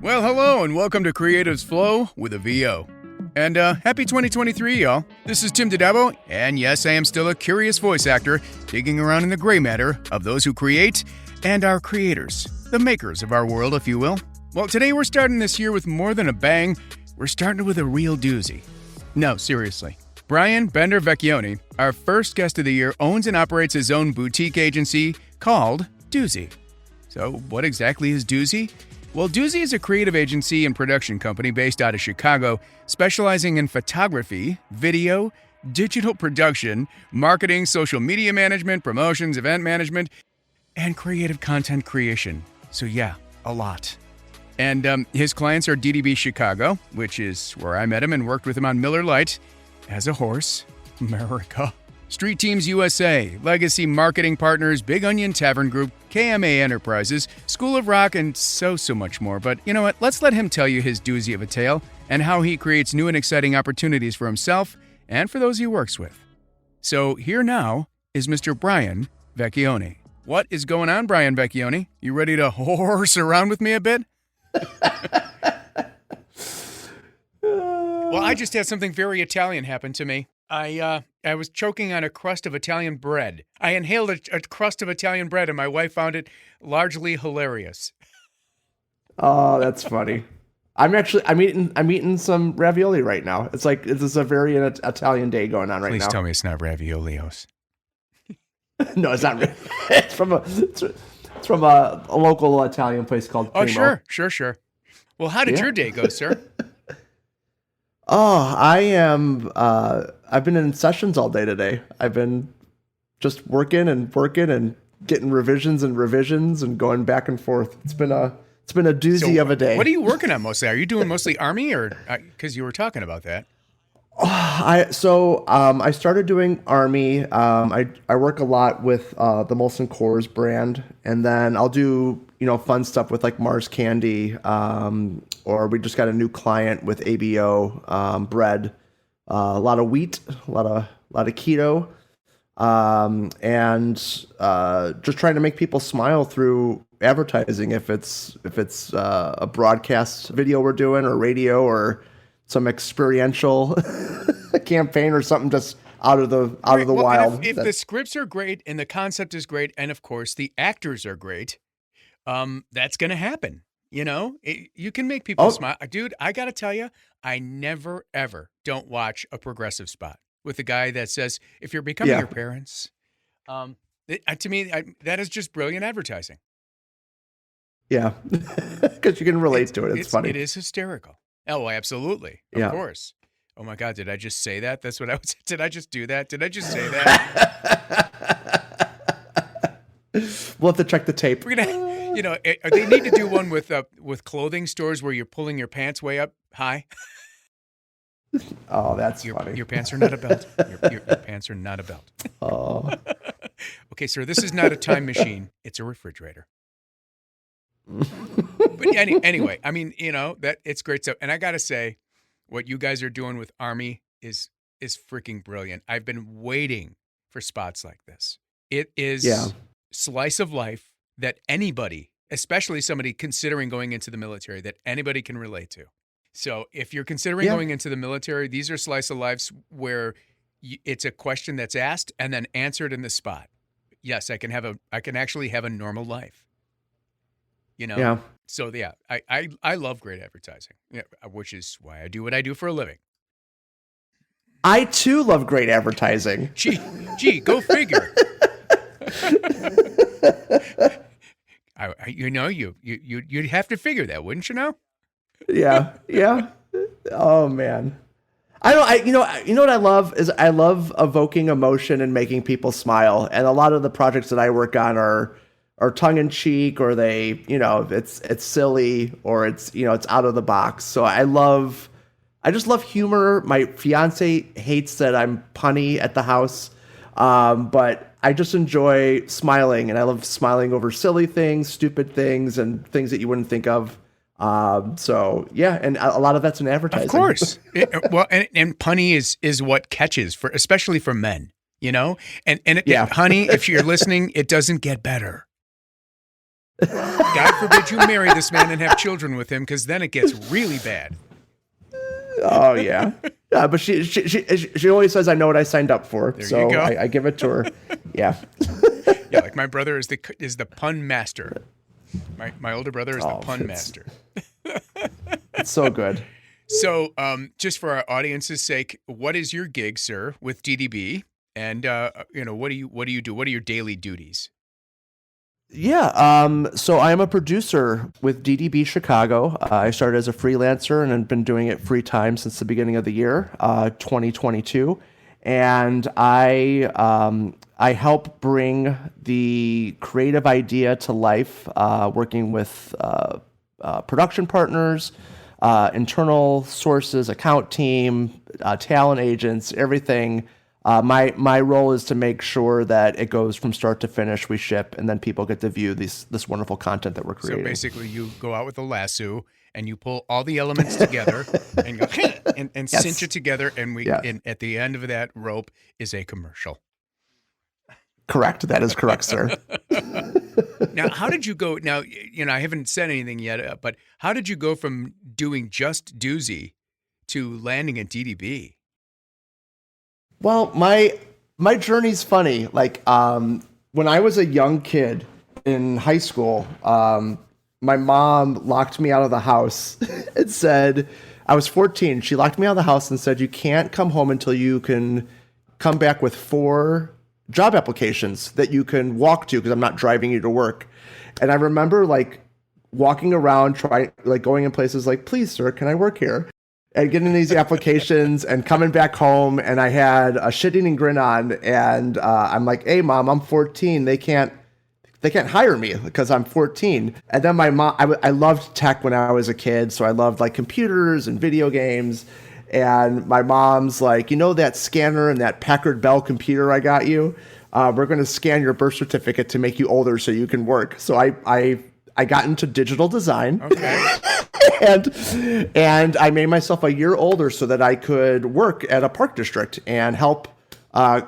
Well, hello and welcome to Creatives Flow with a VO. And happy 2023, y'all. This is Tim Didabo, and yes, I am still a curious voice actor digging around in the gray matter of those who create and are creators, the makers of our world, if you will. Well, today we're starting this year with more than a bang. We're starting with a real doozy. No, seriously. Brian Vecchione, our first guest of the year, owns and operates his own boutique agency called Doozy. So what exactly is Doozy? Well, Doozy is a creative agency and production company based out of Chicago, specializing in photography, video, digital production, marketing, social media management, promotions, event management, and creative content creation. So yeah, a lot. And his clients are DDB Chicago, which is where I met him and worked with him on Miller Lite, As a Horse, America, Street Teams USA, Legacy Marketing Partners, Big Onion Tavern Group, KMA Enterprises, School of Rock, and so much more. But you know what? Let's let him tell you his doozy of a tale and how he creates new and exciting opportunities for himself and for those he works with. So here now is Mr. Brian Vecchione. What is going on, Brian Vecchione? You ready to horse around with me a bit? Well, I just had something very Italian happen to me. I was choking on a crust of Italian bread. I inhaled a crust of Italian bread, and my wife found it largely hilarious. Oh, that's funny. I'm eating some ravioli right now. It's like this is a very Italian day going on right now. Please tell me it's not raviolios. No, it's not. It's from a local Italian place called Primo. Oh, sure. Well, how did your day go, sir? Oh, I am. I've been in sessions all day today. I've been just working and getting revisions and going back and forth. It's been a doozy of a day. What are you working on mostly? Are you doing mostly Army, or because you were talking about that? I started doing Army. I work a lot with the Molson Coors brand, and then I'll do fun stuff with like Mars Candy, or we just got a new client with ABO bread, a lot of wheat, a lot of keto, and just trying to make people smile through advertising. If it's a broadcast video we're doing, or radio, or some experiential campaign, or something just out of the wild. If the scripts are great and the concept is great, and of course the actors are great, that's going to happen. You can make people smile. Dude, I got to tell you, I never, ever don't watch a progressive spot with a guy that says, if you're becoming your parents, to me, that is just brilliant advertising. Yeah, because you can relate to it. It's funny. It is hysterical. Oh, absolutely. Of course. Oh my God, did I just say that? That's what I was. Did I just do that? Did I just say that? We'll have to check the tape. We're gonna, they need to do one with clothing stores where you're pulling your pants way up high. Oh, that's funny. Your pants are not a belt. Your pants are not a belt. Oh. Okay, sir, this is not a time machine. It's a refrigerator. But anyway, I mean, that it's great stuff. And I got to say, what you guys are doing with Army is freaking brilliant. I've been waiting for spots like this. It is slice of life that anybody, especially somebody considering going into the military, that anybody can relate to. So if you're considering going into the military, these are slice of lives where it's a question that's asked and then answered in the spot. Yes, I can actually have a normal life. Yeah. So yeah, I love great advertising, which is why I do what I do for a living. I too love great advertising. Gee, go figure. You'd have to figure that, wouldn't you know? Yeah. Oh man. You know what I love is I love evoking emotion and making people smile. And a lot of the projects that I work on are tongue in cheek, or they, it's silly, or it's out of the box. So I just love humor. My fiance hates that I'm punny at the house. But I just enjoy smiling, and I love smiling over silly things, stupid things, and things that you wouldn't think of. So yeah, and a lot of that's in advertising. Of course. And punny is what catches, especially for men, and honey, if you're listening, it doesn't get better. God forbid you marry this man and have children with him, because then it gets really bad. Oh yeah, yeah. But she always says I know what I signed up for, There so you go. I give it to her. Yeah. Yeah, like my brother is the pun master. My older brother is the pun master. It's so good. So, just for our audience's sake, what is your gig, sir, with DDB? And what do you do? What are your daily duties? Yeah, so I am a producer with DDB Chicago. I started as a freelancer and have been doing it free time since the beginning of the year, 2022. And I help bring the creative idea to life, working with production partners, internal sources, account team, talent agents, everything. My role is to make sure that it goes from start to finish, we ship, and then people get to view this wonderful content that we're creating. So basically, you go out with a lasso and you pull all the elements together and go and Yes. cinch it together, and and at the end of that rope is a commercial. Correct. That is correct, sir. Now, how did you go? Now, I haven't said anything yet, but how did you go from doing just Doozy to landing at DDB? Well, my journey's funny. Like, when I was a young kid in high school, my mom locked me out of the house and said, I was 14. She locked me out of the house and said, you can't come home until you can come back with 4 job applications that you can walk to, because I'm not driving you to work. And I remember like walking around, going in places like, please, sir, can I work here? And getting these applications and coming back home, and I had a shit-eating grin on, and I'm like, hey, Mom, I'm 14. They can't hire me because I'm 14. And then my mom, I loved tech when I was a kid, so I loved like computers and video games. And my mom's like, that scanner and that Packard Bell computer I got you? We're going to scan your birth certificate to make you older so you can work. So I got into digital design. Okay. and I made myself a year older so that I could work at a park district and help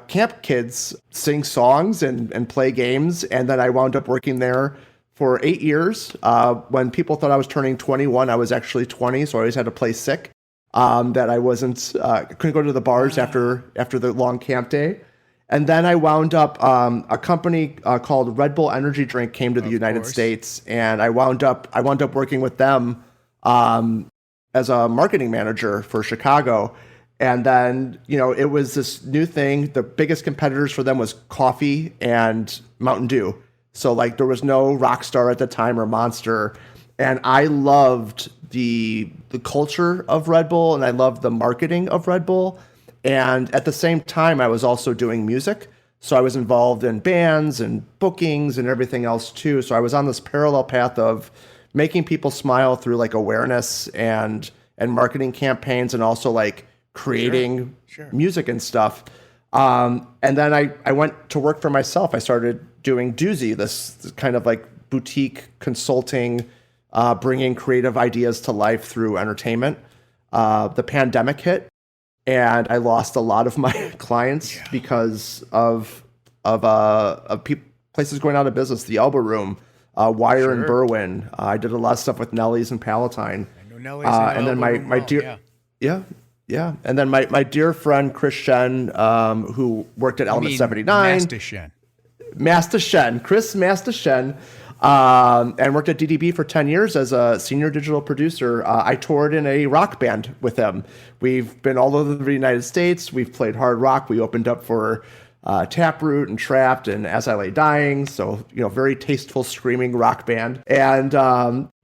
camp kids sing songs and play games. And then I wound up working there for 8 years. When people thought I was turning 21, I was actually 20, so I always had to play sick. That I couldn't go to the bars after the long camp day. And then I wound up, a company called Red Bull Energy Drink came to the United States, and I wound up working with them as a marketing manager for Chicago. And then, it was this new thing. The biggest competitors for them was coffee and Mountain Dew. So like there was no Rockstar at the time or Monster. And I loved the culture of Red Bull, and I loved the marketing of Red Bull. And at the same time, I was also doing music. So I was involved in bands and bookings and everything else too. So I was on this parallel path of making people smile through like awareness and marketing campaigns, and also like creating music and stuff. And then I went to work for myself. I started doing Doozy, this kind of like boutique consulting, bringing creative ideas to life through entertainment. The pandemic hit, and I lost a lot of my clients because of places going out of business. The Elbow Room, Wire and Berwyn. I did a lot of stuff with Nellie's and Palatine. I know Nellie's and then my dear, yeah. And then my dear friend Chris Shen, who worked at Element 79. Master Shen, Chris Master Shen, and worked at DDB for 10 years as a senior digital producer. I toured in a rock band with him. We've been all over the United States. We've played hard rock. We opened up for Taproot and Trapped and As I Lay Dying. So, very tasteful screaming rock band. And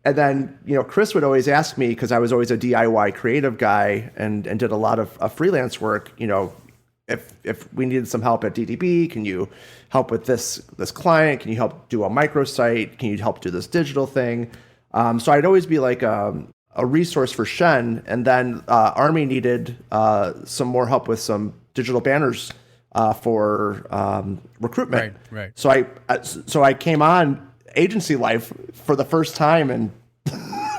then, Chris would always ask me, because I was always a DIY creative guy and did a lot of freelance work, if we needed some help at DDB, can you help with this client? Can you help do a microsite? Can you help do this digital thing? So I'd always be like a resource for Shen. And then Army needed some more help with some digital banners for recruitment. Right. So I came on agency life for the first time in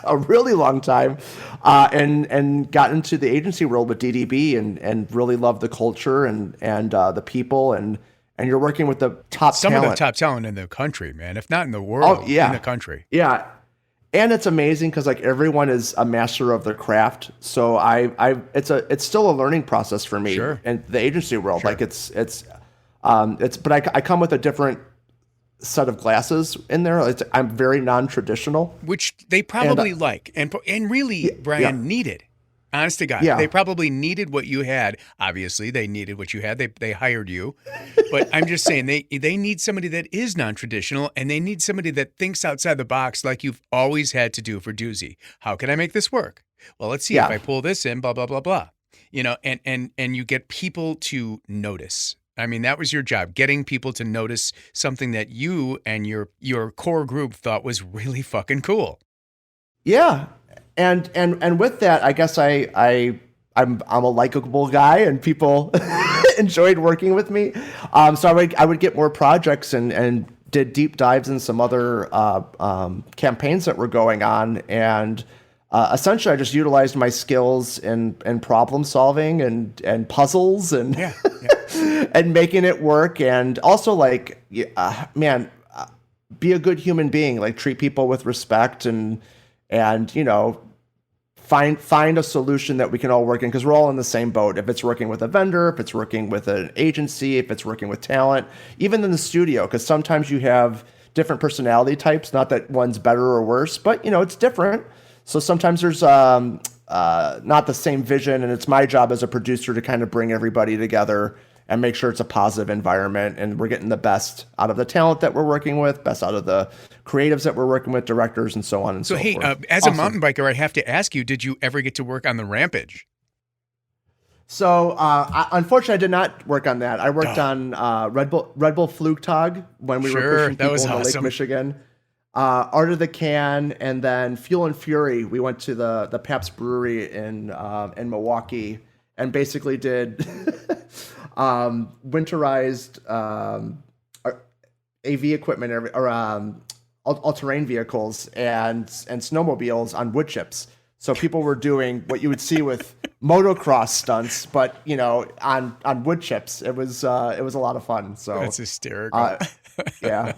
a really long time, and got into the agency world with DDB and really loved the culture and the people and and you're working with the top Some talent. of the top talent in the country, man, if not in the world, in the country. Yeah. And it's amazing because like everyone is a master of their craft. So it's still a learning process for me in the agency world. Like but I come with a different set of glasses in there. I'm very non-traditional, which they probably like and really, Brian, needed. Honest to God, they probably needed what you had. Obviously, they needed what you had. They hired you, but I'm just saying they need somebody that is non-traditional, and they need somebody that thinks outside the box, like you've always had to do for Doozy. How can I make this work? Well, let's see if I pull this in. Blah blah blah blah. You know, and you get people to notice. I mean, that was your job, getting people to notice something that you and your core group thought was really fucking cool. Yeah. And with that, I guess I'm a likable guy, and people enjoyed working with me. So I would get more projects and did deep dives in some other campaigns that were going on, and essentially I just utilized my skills in problem solving and puzzles and and making it work, and also like be a good human being, like treat people with respect and you know, find a solution that we can all work in, because we're all in the same boat. If it's working with a vendor, if it's working with an agency, if it's working with talent, even in the studio, because sometimes you have different personality types. Not that one's better or worse, but you know, it's different. So sometimes there's not the same vision, and it's my job as a producer to kind of bring everybody together and make sure it's a positive environment, and we're getting the best out of the talent that we're working with, best out of the creatives that we're working with, directors, and so on and so forth. So, hey, as a mountain biker, I have to ask you, did you ever get to work on the Rampage? So, unfortunately, I did not work on that. I worked on Red Bull Flugtag when we were pushing people into Lake Michigan. Art of the Can, and then Fuel and Fury. We went to the Pabst Brewery in Milwaukee and basically did winterized AV equipment or all-terrain vehicles and snowmobiles on wood chips. So people were doing what you would see with motocross stunts, but you know, on wood chips. It was a lot of fun. So that's hysterical. Yeah.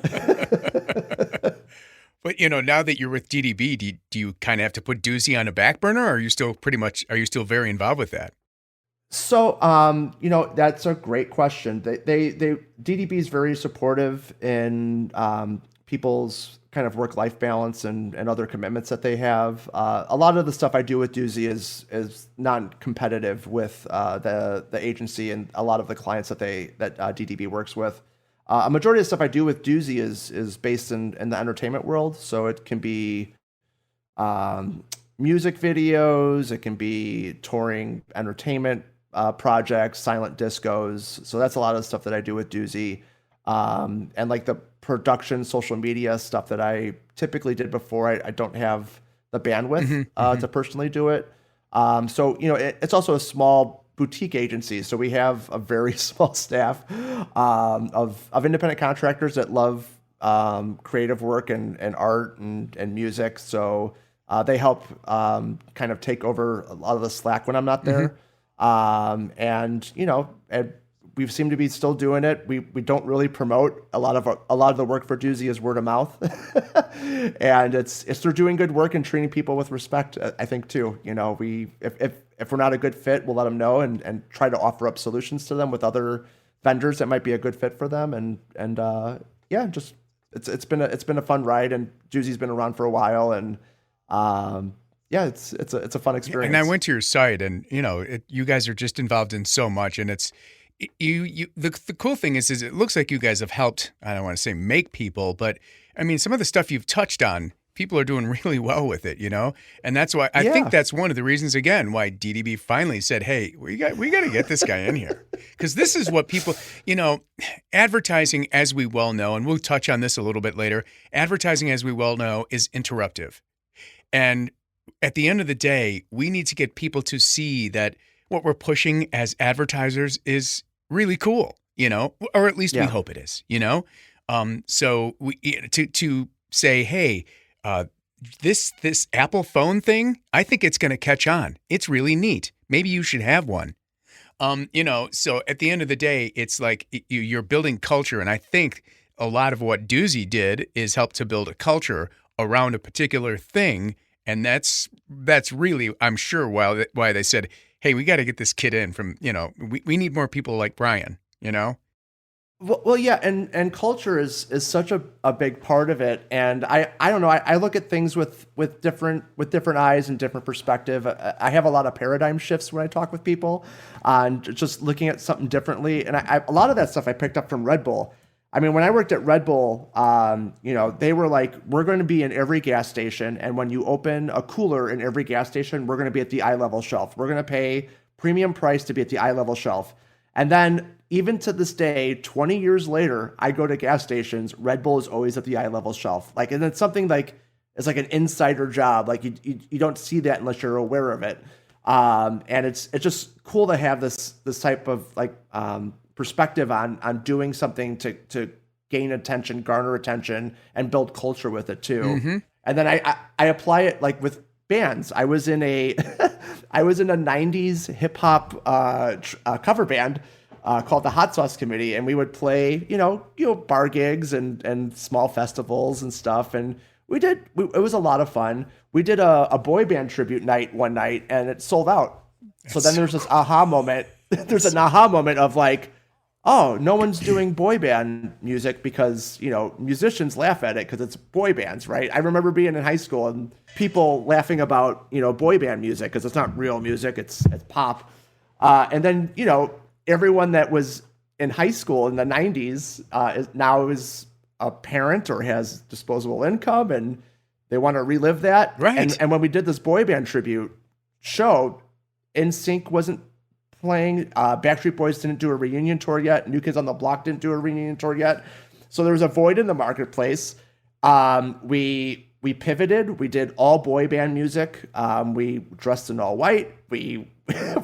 But you know, now that you're with DDB, do you kind of have to put Doozy on a back burner, or are you still very involved with that? So, you know, that's a great question. DDB is very supportive in people's kind of work-life balance and other commitments that they have. A lot of the stuff I do with Doozy is non-competitive with the agency and a lot of the clients that DDB works with. A majority of the stuff I do with Doozy is based in the entertainment world, so it can be music videos, it can be touring entertainment projects, silent discos. So that's a lot of the stuff that I do with Doozy. And like the production, social media stuff that I typically did before, I don't have the bandwidth to personally do it. So, you know, it's also a small boutique agency. So we have a very small staff of independent contractors that love creative work and art and music. So they help kind of take over a lot of the slack when I'm not there. And you know, we seem to be still doing it. We don't really promote a lot of the work for Doozy is word of mouth, and it's through doing good work and treating people with respect. I think too. You know, if we're not a good fit, we'll let them know and try to offer up solutions to them with other vendors that might be a good fit for them. And yeah, just it's been a fun ride, and Doozy's been around for a while, and yeah, it's a fun experience. And I went to your site, and you know, you guys are just involved in so much, and it's the cool thing is it looks like you guys have helped. I don't want to say make people, but I mean, some of the stuff you've touched on, people are doing really well with it, you know, and that's why I think that's one of the reasons again why DDB finally said, "Hey, we got to get this guy in here," because this is what people, you know, advertising, as we well know, and we'll touch on this a little bit later. Advertising, as we well know, is interruptive, and at the end of the day, we need to get people to see that what we're pushing as advertisers is really cool, you know, or at least we hope it is, you know. So we to say, hey, this Apple phone thing, I think it's going to catch on. It's really neat. Maybe you should have one. So at the end of the day, it's like you're building culture. And I think a lot of what Doozy did is help to build a culture around a particular thing. And that's really, I'm sure, why they said, hey, we got to get this kid in from, we need more people like Brian, Well, yeah, and culture is such a big part of it, and I don't know. I look at things with different eyes and different perspective. I have a lot of paradigm shifts when I talk with people, on just looking at something differently. And a lot of that stuff I picked up from Red Bull. I mean, when I worked at Red Bull, they were like, we're going to be in every gas station, and when you open a cooler in every gas station, we're going to be at the eye level shelf. We're going to pay premium price to be at the eye level shelf, and then, even to this day, 20 years later, I go to gas stations, Red Bull is always at the eye level shelf. Like, and it's something like, it's like an insider job. Like you don't see that unless you're aware of it. And it's just cool to have this type of perspective on doing something to gain attention, garner attention, and build culture with it too. Mm-hmm. And then I apply it like with bands. I was in a 90s hip hop cover band called the Hot Sauce Committee, and we would play, bar gigs and small festivals and stuff. And it was a lot of fun. We did a boy band tribute night one night, and it sold out. So then there's this aha moment. There's an aha moment of like, oh, no one's doing boy band music because, musicians laugh at it because it's boy bands, right? I remember being in high school and people laughing about, boy band music because it's not real music, it's pop. And then, everyone that was in high school in the 90s is a parent or has disposable income, and they want to relive that. Right. And when we did this boy band tribute show, NSYNC wasn't playing. Backstreet Boys didn't do a reunion tour yet. New Kids on the Block didn't do a reunion tour yet. So there was a void in the marketplace. We pivoted. We did all boy band music. We dressed in all white. We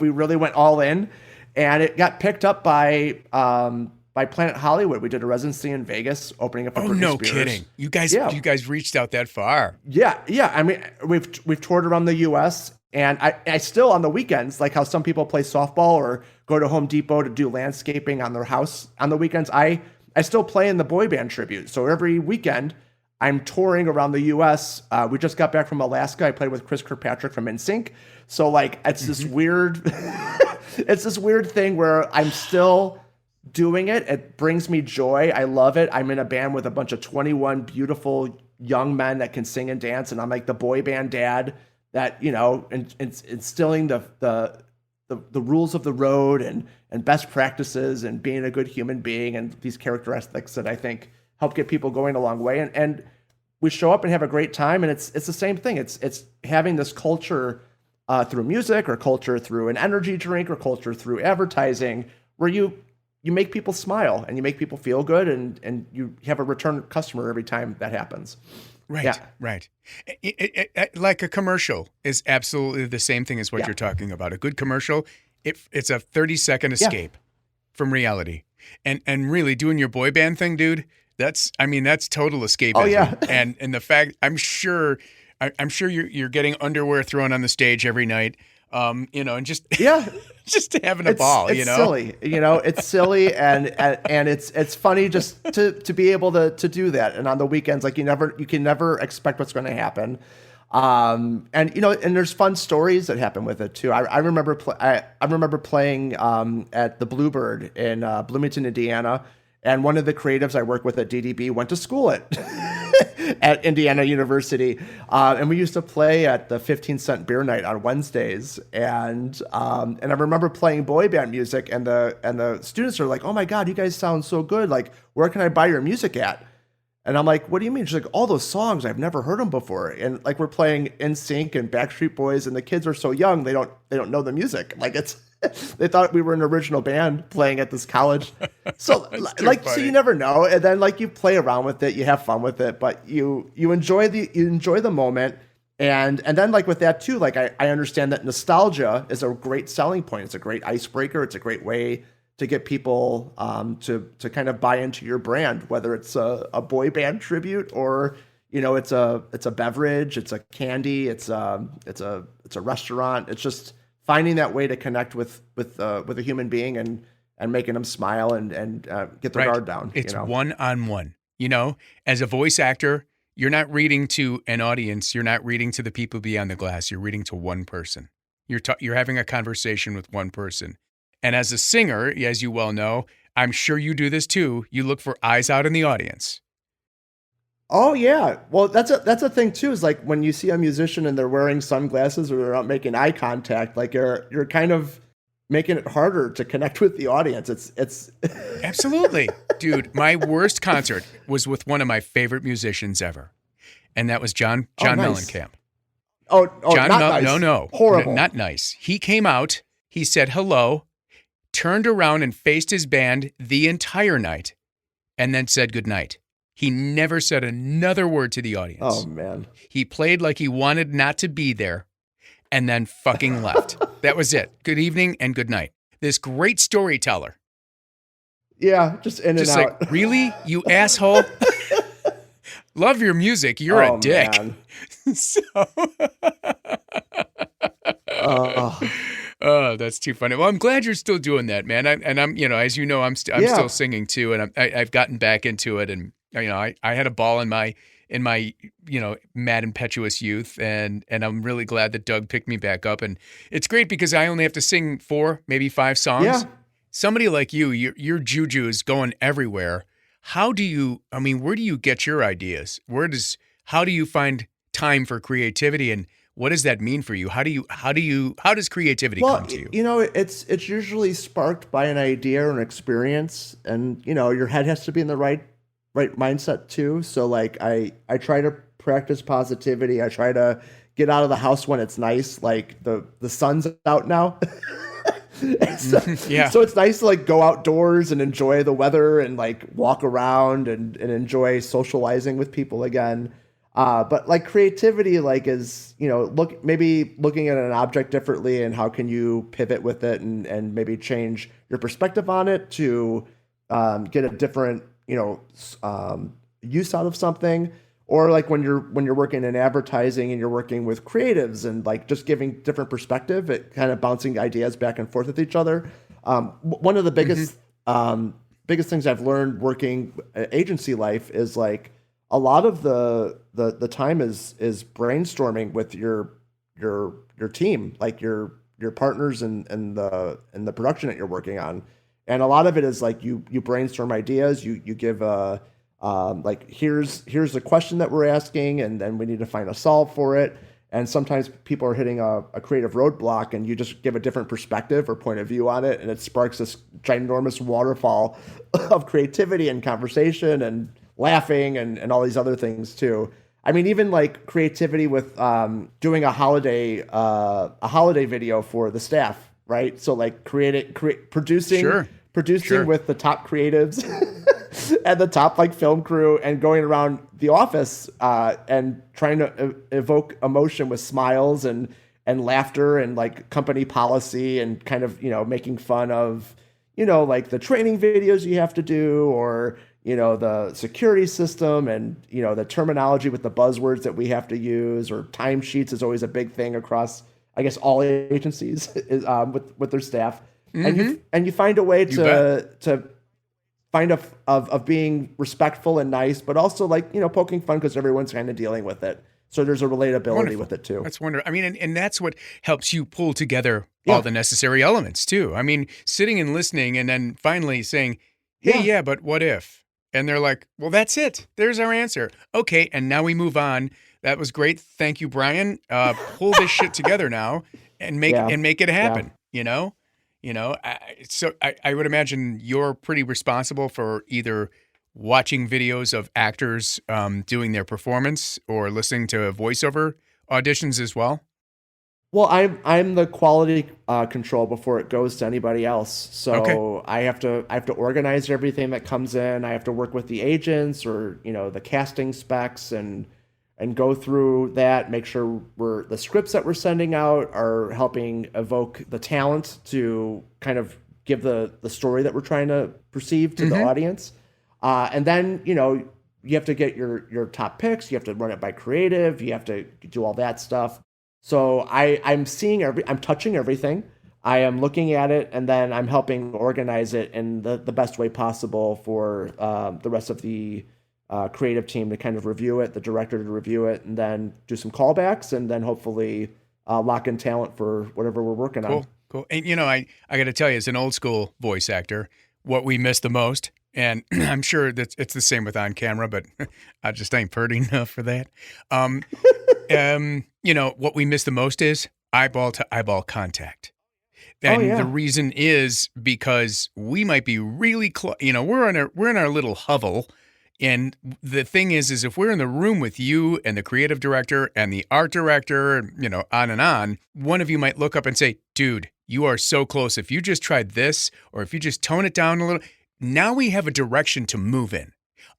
really went all in. And it got picked up by Planet Hollywood. We did a residency in Vegas, opening up for Britney no Spears. Kidding! You guys reached out that far. Yeah. I mean, we've toured around the U.S. and I still on the weekends, like how some people play softball or go to Home Depot to do landscaping on their house on the weekends. I still play in the boy band tribute. So every weekend, I'm touring around the U.S. We just got back from Alaska. I played with Chris Kirkpatrick from NSYNC. So like, it's this weird. It's this weird thing where I'm still doing it. It brings me joy. I love it. I'm in a band with a bunch of 21 beautiful young men that can sing and dance, and I'm like the boy band dad that, instilling the rules of the road and best practices and being a good human being and these characteristics that I think help get people going a long way. And we show up and have a great time, and it's the same thing. It's having this culture through music, or culture through an energy drink, or culture through advertising, where you make people smile and you make people feel good, and you have a return customer every time that happens. Right, yeah. Right. Like a commercial is absolutely the same thing as what you're talking about. A good commercial, it's a 30-second escape from reality. And really doing your boy band thing, dude, that's total escapism. Oh, yeah. and the fact, I'm sure you're getting underwear thrown on the stage every night, and just just having a ball. It's silly, it's silly, and it's funny just to be able to do that. And on the weekends, like you can never expect what's going to happen. And there's fun stories that happen with it too. I remember playing at the Bluebird in Bloomington, Indiana. And one of the creatives I work with at DDB went to school at Indiana University. And we used to play at the 15-cent beer night on Wednesdays. And I remember playing boy band music, and the students are like, "Oh my God, you guys sound so good. Like, where can I buy your music at?" And I'm like, "What do you mean?" She's like, "All those songs, I've never heard them before." And like, we're playing NSYNC and Backstreet Boys, and the kids are so young, they don't know the music. Like, it's they thought we were an original band playing at this college. So so you never know. And then like you play around with it, you have fun with it, but you enjoy the moment. And then like with that too, like I understand that nostalgia is a great selling point. It's a great icebreaker. It's a great way to get people to kind of buy into your brand, whether it's a boy band tribute or it's a beverage, it's a candy, it's a restaurant. It's just finding that way to connect with a human being and making them smile and get their guard down. It's one-on-one. As a voice actor, you're not reading to an audience. You're not reading to the people beyond the glass. You're reading to one person. You're having a conversation with one person. And as a singer, as you well know, I'm sure you do this too. You look for eyes out in the audience. Oh yeah. Well, that's a thing too, is like when you see a musician and they're wearing sunglasses or they're not making eye contact, like you're kind of making it harder to connect with the audience. It's Absolutely. Dude, my worst concert was with one of my favorite musicians ever. And that was John nice. Mellencamp. Oh, John not nice. No. Horrible. Not nice. He came out, he said hello, turned around and faced his band the entire night, and then said goodnight. He never said another word to the audience. Oh, man. He played like he wanted not to be there and then fucking left. That was it. Good evening and good night. This great storyteller. Yeah, just in and out. Like, really? You asshole? Love your music. You're a dick. Man. So... Oh, that's too funny. Well, I'm glad you're still doing that, man. I'm as you know, I'm still singing too, and I've gotten back into it, and I had a ball in my mad impetuous youth, and I'm really glad that Doug picked me back up, and it's great because I only have to sing 4, maybe 5 songs. Yeah. Somebody like you, your juju is going everywhere. Where do you get your ideas? How do you find time for creativity, and what does that mean for you? How does creativity come to you? It's usually sparked by an idea or an experience, and your head has to be in the right mindset too. So like I try to practice positivity. I try to get out of the house when it's nice, like the sun's out now. So it's nice to like go outdoors and enjoy the weather and like walk around and enjoy socializing with people again. But like creativity, like is, looking at an object differently and how can you pivot with it and maybe change your perspective on it to get a different, use out of something. Or like when you're working in advertising and you're working with creatives and like just giving different perspective, it kind of bouncing ideas back and forth with each other. One of the biggest things I've learned working agency life is like a lot of the time is brainstorming with your team, like your partners and the production that you're working on. And a lot of it is like you brainstorm ideas, you give like here's the question that we're asking, and then we need to find a solve for it. And sometimes people are hitting a creative roadblock, and you just give a different perspective or point of view on it, and it sparks this ginormous waterfall of creativity and conversation and laughing and all these other things too. I mean, even like creativity with doing a holiday video for the staff, right? So like producing with the top creatives and the top like film crew, and going around the office and trying to evoke emotion with smiles and laughter and like company policy and kind of making fun of like the training videos you have to do, or the security system and the terminology with the buzzwords that we have to use, or timesheets is always a big thing across, I guess, all agencies with their staff. And you find a way to find of being respectful and nice, but also like poking fun because everyone's kind of dealing with it. So there's a relatability with it too. That's wonderful. I mean, and that's what helps you pull together all the necessary elements too. I mean, sitting and listening, and then finally saying, "Hey, but what if?" And they're like, "Well, that's it. There's our answer. Okay, and now we move on. That was great. Thank you, Brian. Pull this shit together now and make it happen." So I would imagine you're pretty responsible for either watching videos of actors doing their performance or listening to voiceover auditions as well. Well, I'm the quality control before it goes to anybody else. So I have to organize everything that comes in. I have to work with the agents or the casting specs and go through that, make sure the scripts that we're sending out are helping evoke the talent to kind of give the story that we're trying to perceive to the audience. And then, you have to get your top picks. You have to run it by creative. You have to do all that stuff. So I'm touching everything. I am looking at it, and then I'm helping organize it in the best way possible for the rest of the creative team to kind of review it, the director to review it, and then do some callbacks, and then hopefully lock in talent for whatever we're working on. Cool. And I got to tell you, as an old school voice actor, what we miss the most, and I'm sure that it's the same with on camera, but I just ain't pretty enough for that. What we miss the most is eyeball to eyeball contact. And the reason is because we might be really close. We're in our little hovel. And the thing is if we're in the room with you and the creative director and the art director, on and on, one of you might look up and say, dude, you are so close. If you just tried this, or if you just tone it down a little, now we have a direction to move in.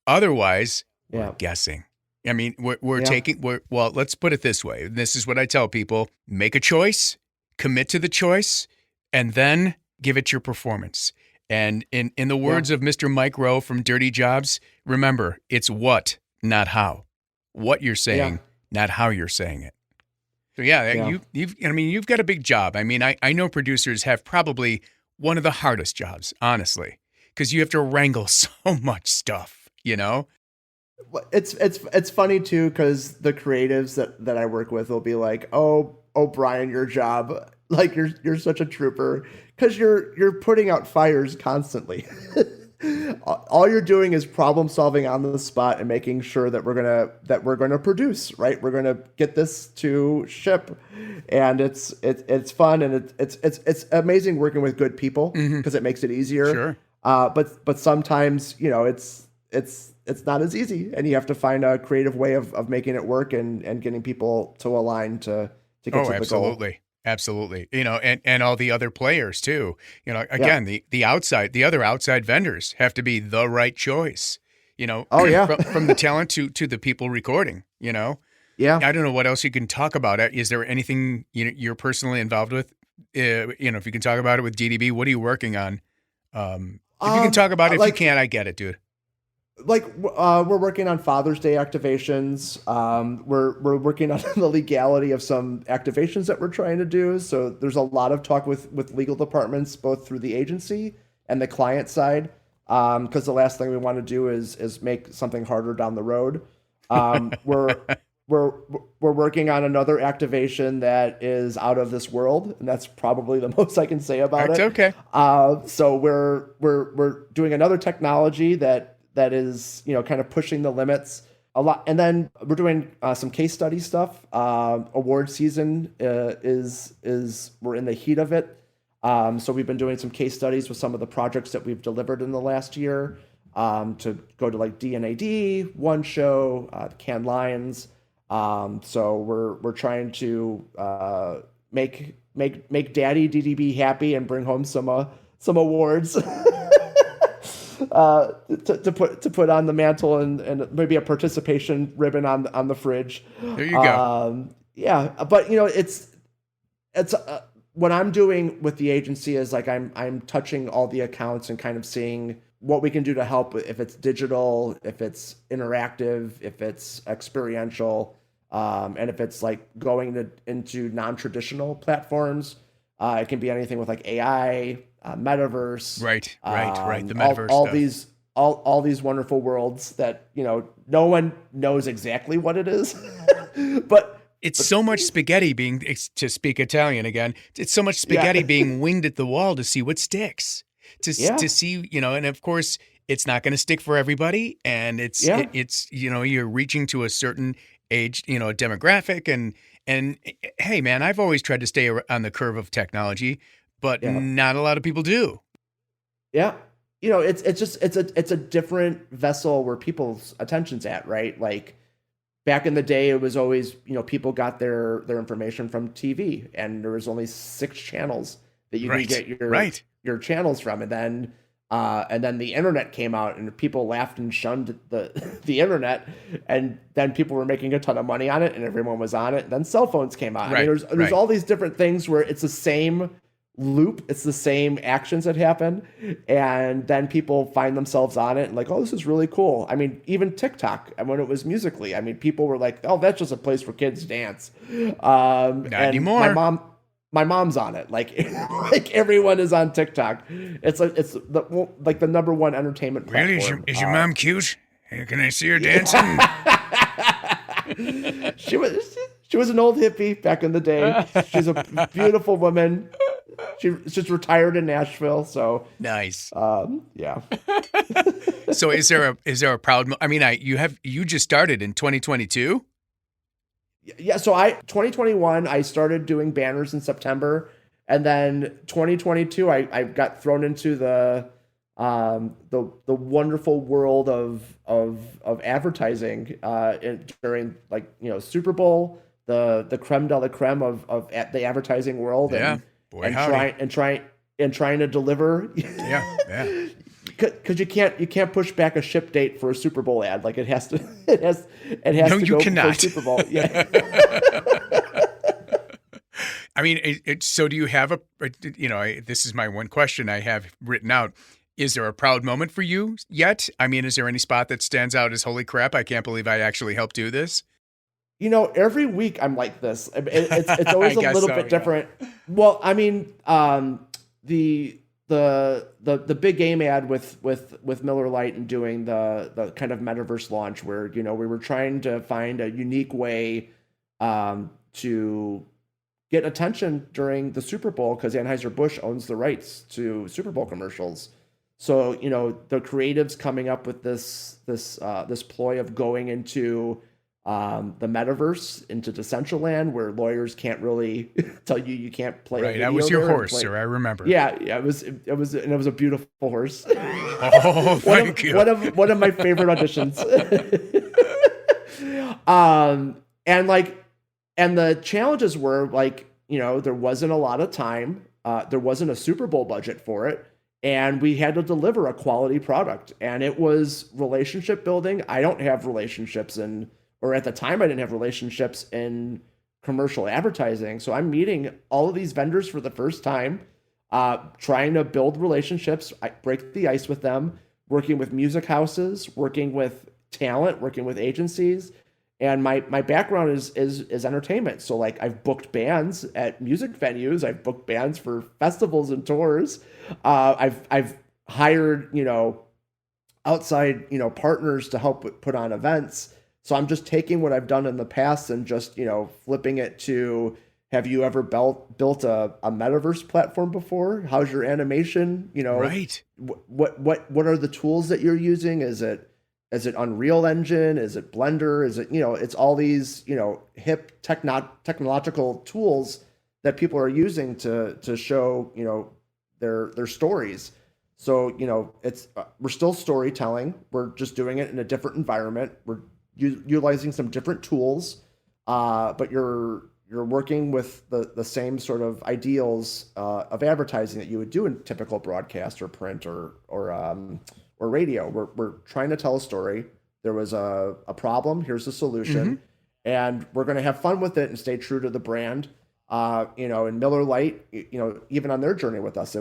Otherwise, we're guessing. I mean, let's put it this way. This is what I tell people. Make a choice, commit to the choice, and then give it your performance. And in the words of Mr. Mike Rowe from Dirty Jobs, remember, it's what, not how. What you're saying, not how you're saying it. So you've got a big job. I mean, I know producers have probably one of the hardest jobs, honestly, because you have to wrangle so much stuff, It's funny too, because the creatives that I work with will be like, oh Brian, your job, like you're such a trooper, because you're putting out fires constantly. All you're doing is problem solving on the spot and making sure that we're gonna produce, right? We're gonna get this to ship, and it's fun, and it's amazing working with good people because it makes it easier. Sure. But sometimes it's not as easy, and you have to find a creative way of making it work and getting people to align to get to the goal. Absolutely. And all the other players too. Again, the other outside vendors have to be the right choice. From the talent to the people recording. Yeah. I don't know what else you can talk about. Is there anything you're personally involved with? If you can talk about it with DDB, what are you working on? If you can talk about it, if you can't, I get it, dude. We're working on Father's Day activations. We're working on the legality of some activations that we're trying to do. So there's a lot of talk with legal departments, both through the agency and the client side. Because the last thing we want to do is make something harder down the road. We're working on another activation that is out of this world, and that's probably the most I can say about it. Okay. So we're doing another technology that is, kind of pushing the limits a lot. And then we're doing some case study stuff. Award season we're in the heat of it. So we've been doing some case studies with some of the projects that we've delivered in the last year, to go to like D&AD, One Show, Cannes Lions. So we're trying to make Daddy DDB happy and bring home some awards. To put on the mantle and maybe a participation ribbon on the fridge. There you go. But it's what I'm doing with the agency is like I'm touching all the accounts and kind of seeing what we can do to help, if it's digital, if it's interactive, if it's experiential, and if it's like going into non-traditional platforms. It can be anything with like AI, metaverse, right. The metaverse, all these wonderful worlds that no one knows exactly what it is, but it's so much spaghetti being, to speak Italian again. It's so much spaghetti being winged at the wall to see what sticks. To see, and of course it's not going to stick for everybody, and it's you're reaching to a certain age, a demographic, and hey man, I've always tried to stay on the curve of technology, but not a lot of people do. Yeah. It's a different vessel where people's attention's at, right? Like back in the day, it was always, people got their information from TV, and there was only 6 channels that you could get your channels from. And then the internet came out, and people laughed and shunned the internet, and then people were making a ton of money on it, and everyone was on it. And then cell phones came out. I mean, there's all these different things where it's the same loop. It's the same actions that happen. And then people find themselves on it and like, oh, this is really cool. I mean, even TikTok, and when it was Musically, I mean, people were like, oh, that's just a place for kids to dance. Not anymore. My mom's on it. Like, like everyone is on TikTok. It's the number one entertainment platform. Really? Is your mom cute? Hey, can I see her dancing? She was an old hippie back in the day. She's a beautiful woman. She's retired in Nashville. So nice. Yeah. So is there a proud? I mean, you just started in 2022. Yeah, so 2021 I started doing banners in September, and then 2022 I got thrown into the wonderful world of advertising during like Super Bowl, the creme de la creme of the advertising world, and trying to deliver. Yeah. Because you can't push back a ship date for a Super Bowl ad. Like it has to no, to you go cannot. before Super Bowl. Yeah. I mean, so do you have this is my one question I have written out. Is there a proud moment for you yet? I mean, is there any spot that stands out as holy crap, I can't believe I actually helped do this? Every week I'm like this. It's always a little bit different. Well, I mean, the big game ad with Miller Lite and doing the kind of metaverse launch where we were trying to find a unique way to get attention during the Super Bowl because Anheuser-Busch owns the rights to Super Bowl commercials. So the creatives coming up with this ploy of going into the metaverse, into Decentraland, where lawyers can't really tell you can't play. Right, that was your horse, sir. I remember. Yeah, it was a beautiful horse. Oh, thank you. One of my favorite auditions. And the challenges were there wasn't a lot of time. There wasn't a Super Bowl budget for it. And we had to deliver a quality product. And it was relationship building. I don't have relationships or at the time I didn't have relationships in commercial advertising. So I'm meeting all of these vendors for the first time, trying to build relationships, break the ice with them, working with music houses, working with talent, working with agencies. And my background is entertainment. So I've booked bands at music venues. I've booked bands for festivals and tours. I've hired, outside, partners to help put on events. So I'm just taking what I've done in the past and just, flipping it to, have you ever built a metaverse platform before? How's your animation? Right. What are the tools that you're using? Is it Unreal Engine? Is it Blender? Is it, it's all these, hip technological tools that people are using to show, their stories. So, we're still storytelling. We're just doing it in a different environment. We're utilizing some different tools, but you're working with the same sort of ideals of advertising that you would do in typical broadcast or print or radio. We're trying to tell a story. There was a problem. Here's the solution, and we're going to have fun with it and stay true to the brand. And Miller Lite, even on their journey with us,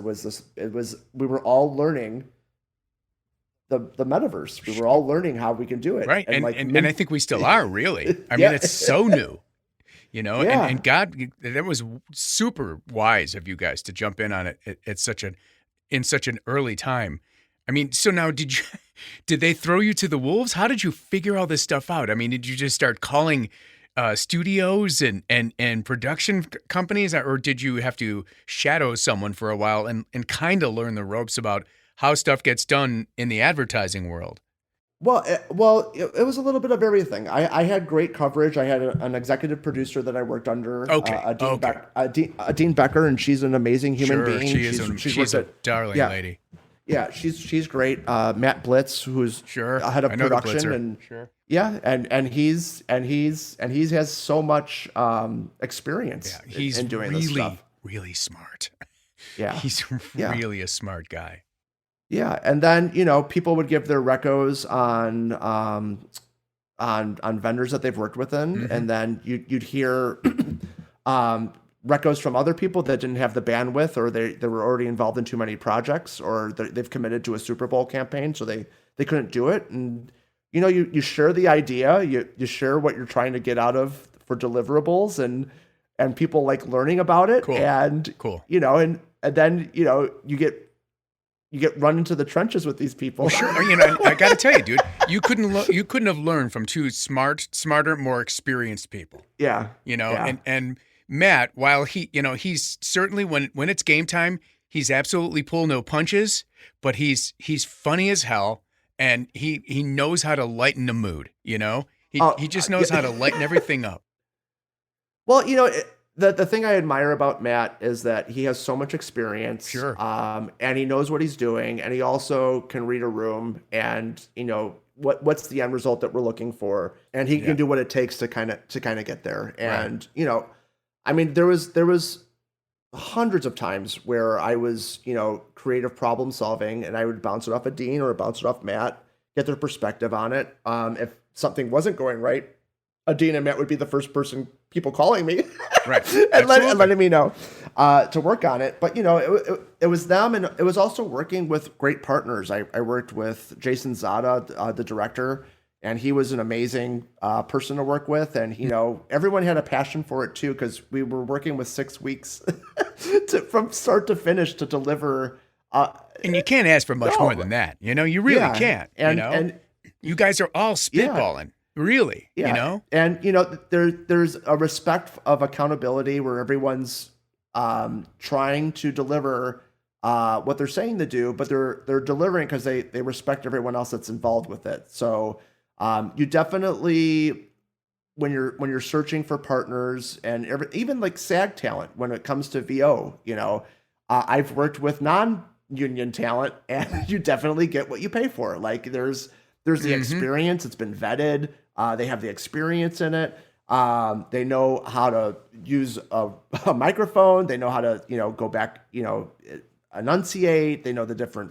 we were all learning the metaverse. We were all learning how we can do it. Right. And I think we still are, really. I mean, it's so new, and God, that was super wise of you guys to jump in on it at such an early time. I mean, so now did they throw you to the wolves? How did you figure all this stuff out? I mean, did you just start calling studios and production companies, or did you have to shadow someone for a while and kind of learn the ropes about how stuff gets done in the advertising world? Well, it was a little bit of everything. I had great coverage. I had an executive producer that I worked under, Dean Becker, and she's an amazing human being. She's a darling lady. Yeah, she's great. Matt Blitz, who's head of production, and and he has so much experience in doing this stuff. Really smart. Yeah, he's really a smart guy. Yeah, and then people would give their recos on vendors that they've worked with, and then you'd hear recos from other people that didn't have the bandwidth, or they were already involved in too many projects, or they've committed to a Super Bowl campaign, so they couldn't do it. And you share the idea, you share what you're trying to get out of for deliverables, and people like learning about it. Cool. And cool. And then you get run into the trenches with these people. Well, sure. I got to tell you, dude, you couldn't have learned from two smarter, more experienced people. Yeah. And Matt, while he's certainly when it's game time, he's absolutely pull no punches, but he's funny as hell, and he knows how to lighten the mood. He just knows how to lighten everything up. Well, the thing I admire about Matt is that he has so much experience. Sure. And he knows what he's doing, and he also can read a room, and what's the end result that we're looking for, and he can do what it takes to kind of get there. And there was hundreds of times where I was creative problem solving, and I would bounce it off of Dean or bounce it off Matt, get their perspective on it. If something wasn't going right, Dean and Matt would be the first people calling me, right, and letting me know to work on it. But it was them, and it was also working with great partners. I worked with Jason Zada, the director, and he was an amazing person to work with. And everyone had a passion for it too, because we were working with 6 weeks from start to finish to deliver. And you can't ask for much more than that. You really can't. And you guys are all spitballing. Really, and there's a respect of accountability where everyone's trying to deliver what they're saying to do, but they're delivering because they respect everyone else that's involved with it. So you definitely, when you're searching for partners, and even like SAG talent, when it comes to VO, I've worked with non-union talent, and you definitely get what you pay for. Like there's the experience, it's been vetted. They have the experience in it. They know how to use a microphone. They know how to, go back, enunciate. They know the different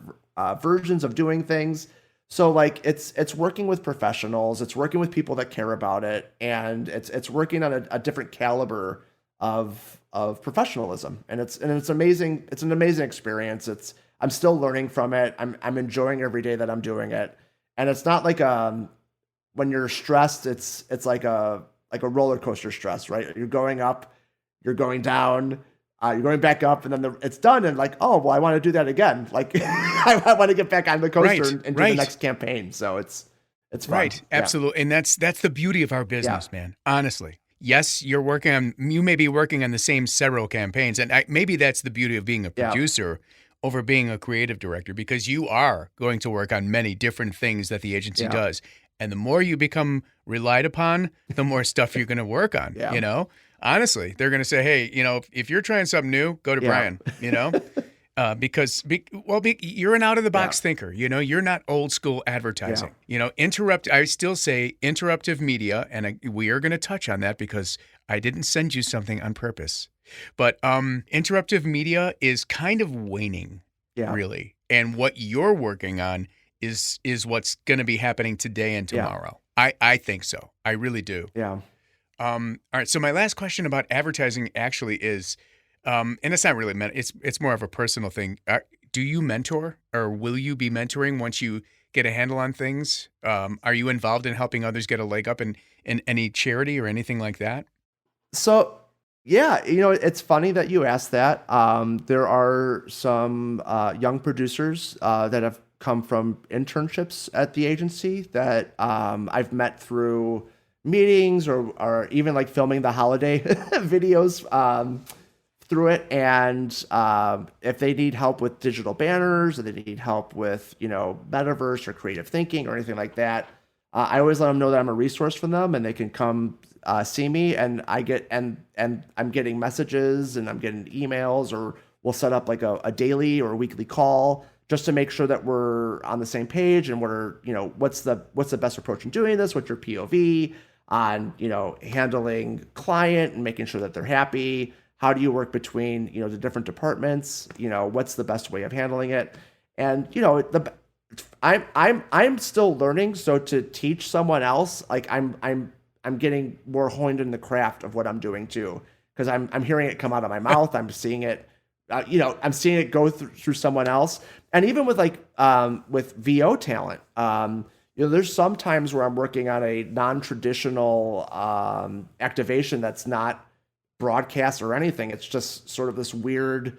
versions of doing things. So like it's working with professionals. It's working with people that care about it, and it's working on a different caliber of professionalism. And it's amazing. It's an amazing experience. I'm still learning from it. I'm enjoying every day that I'm doing it. And it's not like when you're stressed, it's like a roller coaster stress, right? You're going up, you're going down, you're going back up, and then it's done. And like, oh, well, I want to do that again. Like I want to get back on the coaster and do the next campaign. So it's fun. Right. Absolutely. And that's the beauty of our business, man. Honestly. Yes, you may be working on the same several campaigns, and maybe that's the beauty of being a producer over being a creative director, because you are going to work on many different things that the agency does. And the more you become relied upon, the more stuff you're going to work on, Honestly, they're going to say, hey, if you're trying something new, go to Brian, because you're an out-of-the-box thinker. You're not old-school advertising. I still say interruptive media, and we are going to touch on that because I didn't send you something on purpose. But interruptive media is kind of waning, really. And what you're working on is what's going to be happening today and tomorrow. I think so. I really do. Yeah. All right. So my last question about advertising actually is, and it's not really it's more of a personal thing. Do you mentor, or will you be mentoring once you get a handle on things? Are you involved in helping others get a leg up in any charity or anything like that? So, yeah, it's funny that you asked that. There are some young producers that have come from internships at the agency that I've met through meetings or even like filming the holiday videos through it. And if they need help with digital banners, or they need help with, metaverse or creative thinking or anything like that, I always let them know that I'm a resource for them, and they can come see me. And I get, and I'm getting messages, and I'm getting emails, or we'll set up like a daily or weekly call just to make sure that we're on the same page, and what's the best approach in doing this? What's your POV on, handling client and making sure that they're happy? How do you work between, the different departments? What's the best way of handling it? And, I'm still learning. So to teach someone else, like I'm getting more honed in the craft of what I'm doing too. because I'm hearing it come out of my mouth. I'm seeing it, I'm seeing it go through someone else. And even with with VO talent, there's some times where I'm working on a non-traditional activation that's not broadcast or anything. It's just sort of this weird,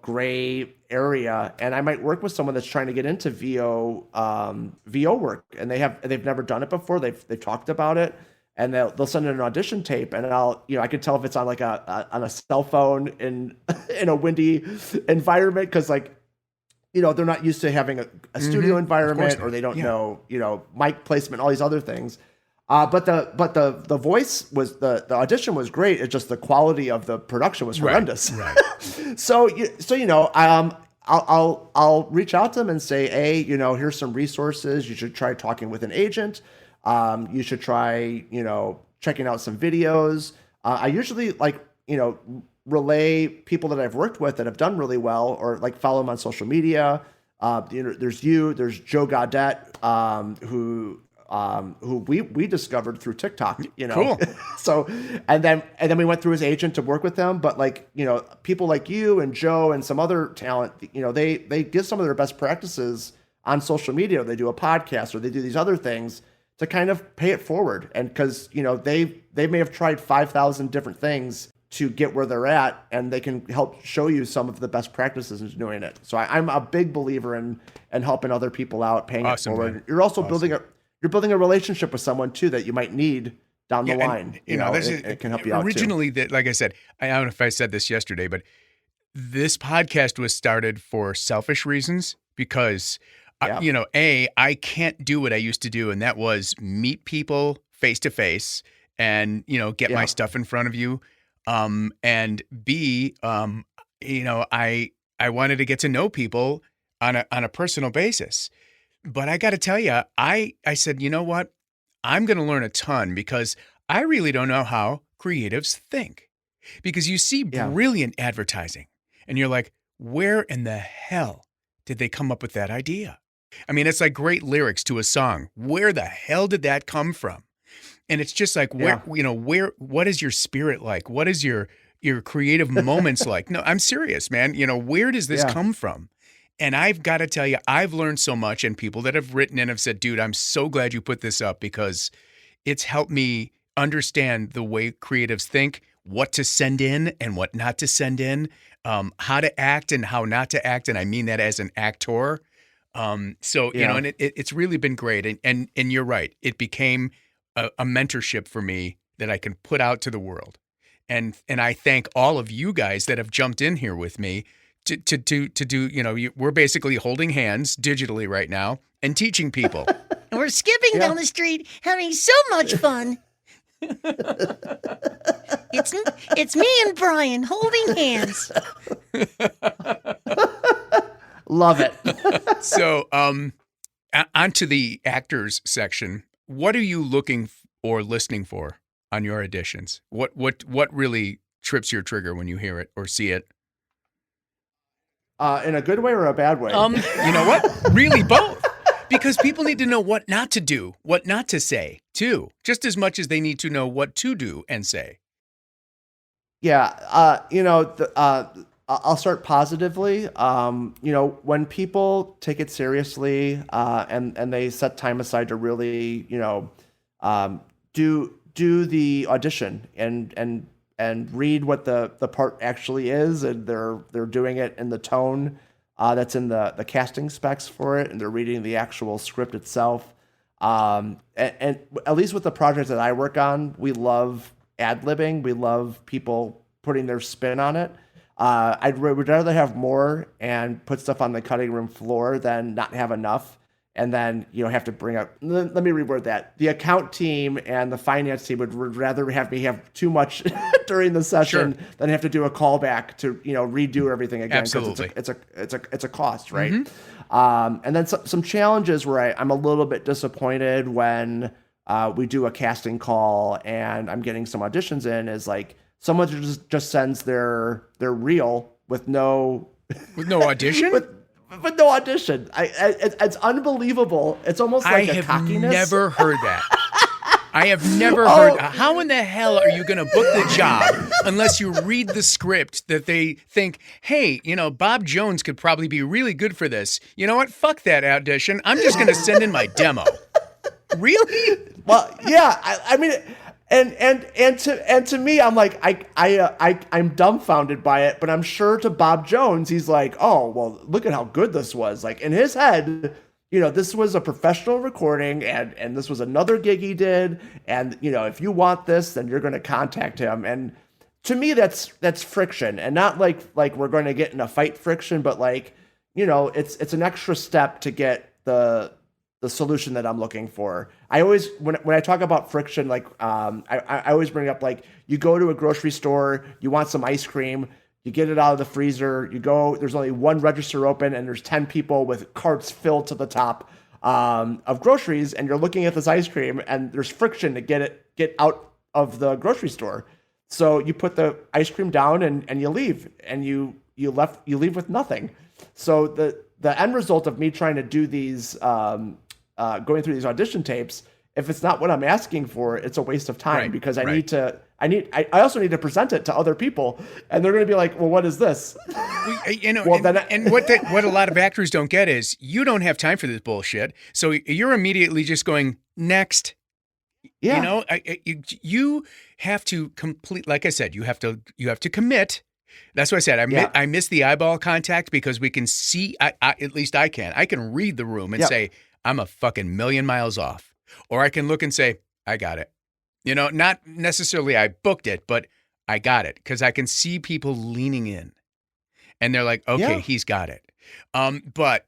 gray area. And I might work with someone that's trying to get into VO work, and they've never done it before. They've talked about it, and they'll send in an audition tape, and I can tell if it's on on a cell phone in a windy environment, because they're not used to having a studio environment, or they don't know, mic placement, all these other things. But the voice was the audition was great. It's just the quality of the production was horrendous. Right. So I'll reach out to them and say, hey, here's some resources. You should try talking with an agent. You should try, checking out some videos. I usually relay people that I've worked with that have done really well, or follow them on social media. There's Joe Gaudette, who we discovered through TikTok, Cool. So, and then we went through his agent to work with them. But people like you and Joe and some other talent, they give some of their best practices on social media. They do a podcast, or they do these other things to kind of pay it forward. And because, they may have tried 5,000 different things to get where they're at, and they can help show you some of the best practices in doing it. So I'm a big believer in helping other people out, paying it forward. Man. You're also building a relationship with someone too that you might need down the line. And, it can help you out originally, too. like I said, I don't know if I said this yesterday, but this podcast was started for selfish reasons, because I can't do what I used to do, and that was meet people face to face and get my stuff in front of you. And B, I wanted to get to know people on a personal basis. But I got to tell you, I said, you know what? I'm going to learn a ton, because I really don't know how creatives think. Because you see brilliant advertising, and you're like, where in the hell did they come up with that idea? I mean, it's like great lyrics to a song. Where the hell did that come from? And it's just like, what is your spirit like? What is your creative moments like? No, I'm serious, man. Where does this come from? And I've got to tell you, I've learned so much, and people that have written in have said, dude, I'm so glad you put this up, because it's helped me understand the way creatives think, what to send in and what not to send in, how to act and how not to act. And I mean that as an actor. And it's really been great. And you're right. It became a mentorship for me that I can put out to the world. And I thank all of you guys that have jumped in here with me to do, we're basically holding hands digitally right now and teaching people. And we're skipping down the street, having so much fun. It's me and Brian holding hands. Love it. So, onto the actors section. What are you looking or listening for on your auditions? What really trips your trigger when you hear it or see it? In a good way or a bad way? You know what? Really both. Because people need to know what not to do, what not to say, too, just as much as they need to know what to do and say. Yeah, I'll start positively. When people take it seriously, and they set time aside to really, do the audition and read what the part actually is, and they're doing it in the tone that's in the casting specs for it, and they're reading the actual script itself. And at least with the projects that I work on, we love ad-libbing. We love people putting their spin on it. Would rather have more and put stuff on the cutting room floor than not have enough. And then, have to bring up, let me reword that. The account team and the finance team would rather have me have too much during the session than have to do a callback to, redo everything again. Absolutely. It's a cost, right? Mm-hmm. And then some challenges where I'm a little bit disappointed when we do a casting call and I'm getting some auditions in, is like someone just sends their reel with no audition? With no audition. It's unbelievable. It's almost like a cockiness. I have never heard that. I have never heard. How in the hell are you going to book the job unless you read the script that they think, hey, Bob Jones could probably be really good for this. You know what? Fuck that audition. I'm just going to send in my demo. Really? Well, yeah. I mean, and to me, I'm like, I'm dumbfounded by it. But I'm sure to Bob Jones, he's like, oh, well, look at how good this was. Like in his head, this was a professional recording, and this was another gig he did. And if you want this, then you're going to contact him. And to me, that's friction, and not like we're going to get in a fight friction, but like it's an extra step to get the solution that I'm looking for. I always, when I talk about friction, like I always bring up, like, you go to a grocery store, you want some ice cream, you get it out of the freezer, you go, there's only one register open, and there's 10 people with carts filled to the top of groceries, and you're looking at this ice cream, and there's friction to get out of the grocery store. So you put the ice cream down and you leave, and you leave with nothing. So the end result of me trying to do these going through these audition tapes, if it's not what I'm asking for, it's a waste of time, because I also need to present it to other people, and they're going to be like, well, what is this? What a lot of actors don't get is you don't have time for this bullshit. So you're immediately just going next. Yeah. You have to complete, like I said, you have to commit. That's what I said. I miss the eyeball contact, because we can see, at least I can read the room and say, I'm a fucking million miles off. Or I can look and say, I got it. Not necessarily I booked it, but I got it, because I can see people leaning in, and they're like, okay, he's got it. But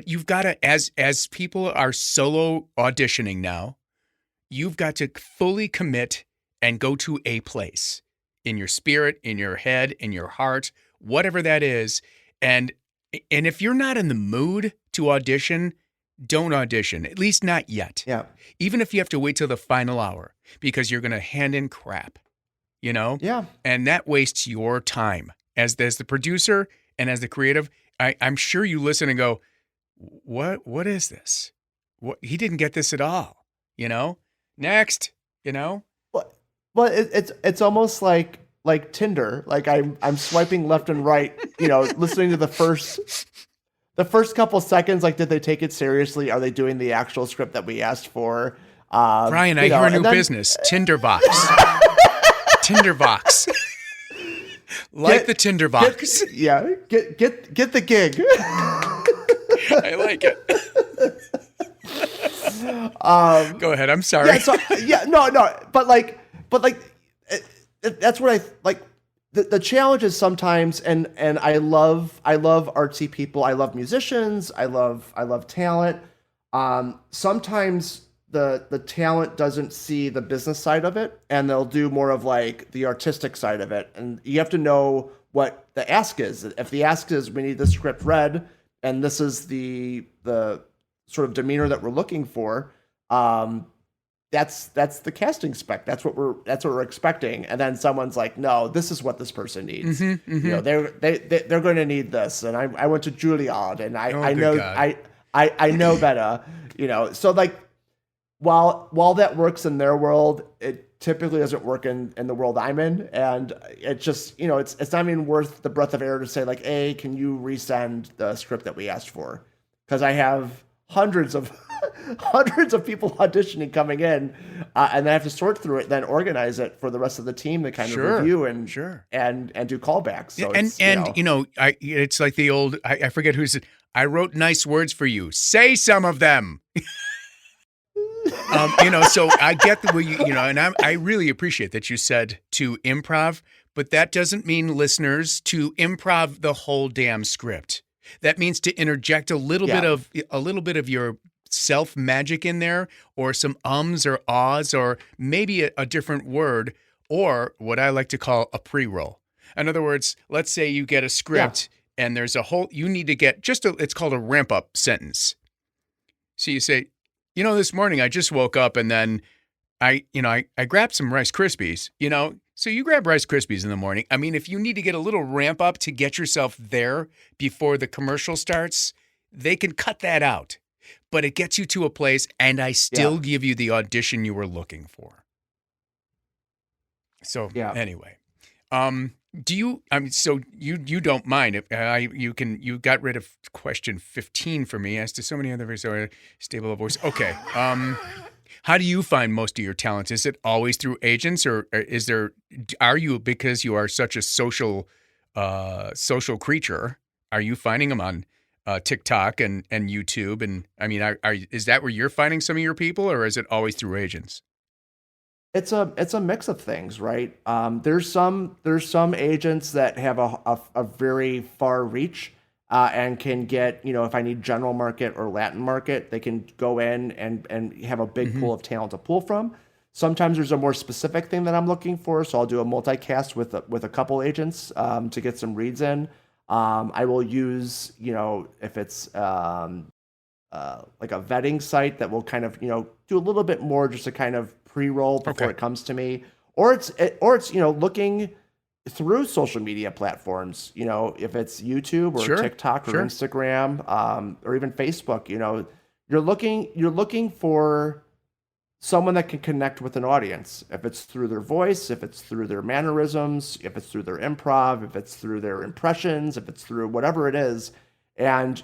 you've got to, as people are solo auditioning now, you've got to fully commit and go to a place in your spirit, in your head, in your heart, whatever that is. And if you're not in the mood to audition, don't audition, at least not yet. Yeah. Even if you have to wait till the final hour, because you're going to hand in crap, Yeah. And that wastes your time as the producer and as the creative. I'm sure you listen and go, what is this? What, he didn't get this at all, Next, Well, it's almost like Tinder. Like I'm swiping left and right, listening to the first couple seconds. Like, did they take it seriously? Are they doing the actual script that we asked for? Brian, I hear a new business, Tinderbox. Tinderbox. The Tinderbox. Get the gig. I like it. Go ahead. I'm sorry. That's what I like. The challenge is sometimes, and I love artsy people. I love musicians. I love talent. Sometimes the talent doesn't see the business side of it, and they'll do more of like the artistic side of it. And you have to know what the ask is. If the ask is, we need the script read, and this is the sort of demeanor that we're looking for, that's the casting spec. That's what we're expecting. And then someone's like, no, this is what this person needs. Mm-hmm, mm-hmm. They're going to need this. And I went to Juilliard, and I know better. So like, while that works in their world, it typically doesn't work in the world I'm in. And it just, it's not even worth the breath of air to say like, hey, can you resend the script that we asked for? Because I have hundreds of people auditioning coming in, and then I have to sort through it, then organize it for the rest of the team to kind of review and do callbacks. So it's like the old, I forget who said, I wrote nice words for you. Say some of them. So I get the way and I really appreciate that you said to improv, but that doesn't mean, listeners, to improv the whole damn script. That means to interject a little bit of your self magic in there, or some ums or ahs, or maybe a different word, or what I like to call a pre-roll. In other words, let's say you get a script and there's you need to get it's called a ramp up sentence. So you say, this morning I just woke up and then I grabbed some Rice Krispies, So you grab Rice Krispies in the morning. I mean, if you need to get a little ramp up to get yourself there before the commercial starts, they can cut that out. but it gets you to a place, and I still give you the audition you were looking for. So anyway, do you? So you don't mind if you got rid of question 15 for me, as to so many others are stable of voice. Okay. How do you find most of your talents? Is it always through agents, or are you, because you are such a social creature, are you finding them on TikTok and YouTube? And I mean, is that where you're finding some of your people, or is it always through agents? It's a mix of things, right? There's some agents that have a very far reach, and can get, if I need general market or Latin market, they can go in and have a big pool of talent to pull from. Sometimes there's a more specific thing that I'm looking for, so I'll do a multicast with a couple agents to get some reads in. I will use, if it's like a vetting site that will kind of, do a little bit more just to kind of pre-roll before it comes to me, or it's looking through social media platforms, if it's YouTube or TikTok or Instagram, or even Facebook, you're looking for someone that can connect with an audience. If it's through their voice, if it's through their mannerisms, if it's through their improv, if it's through their impressions, if it's through whatever it is. And,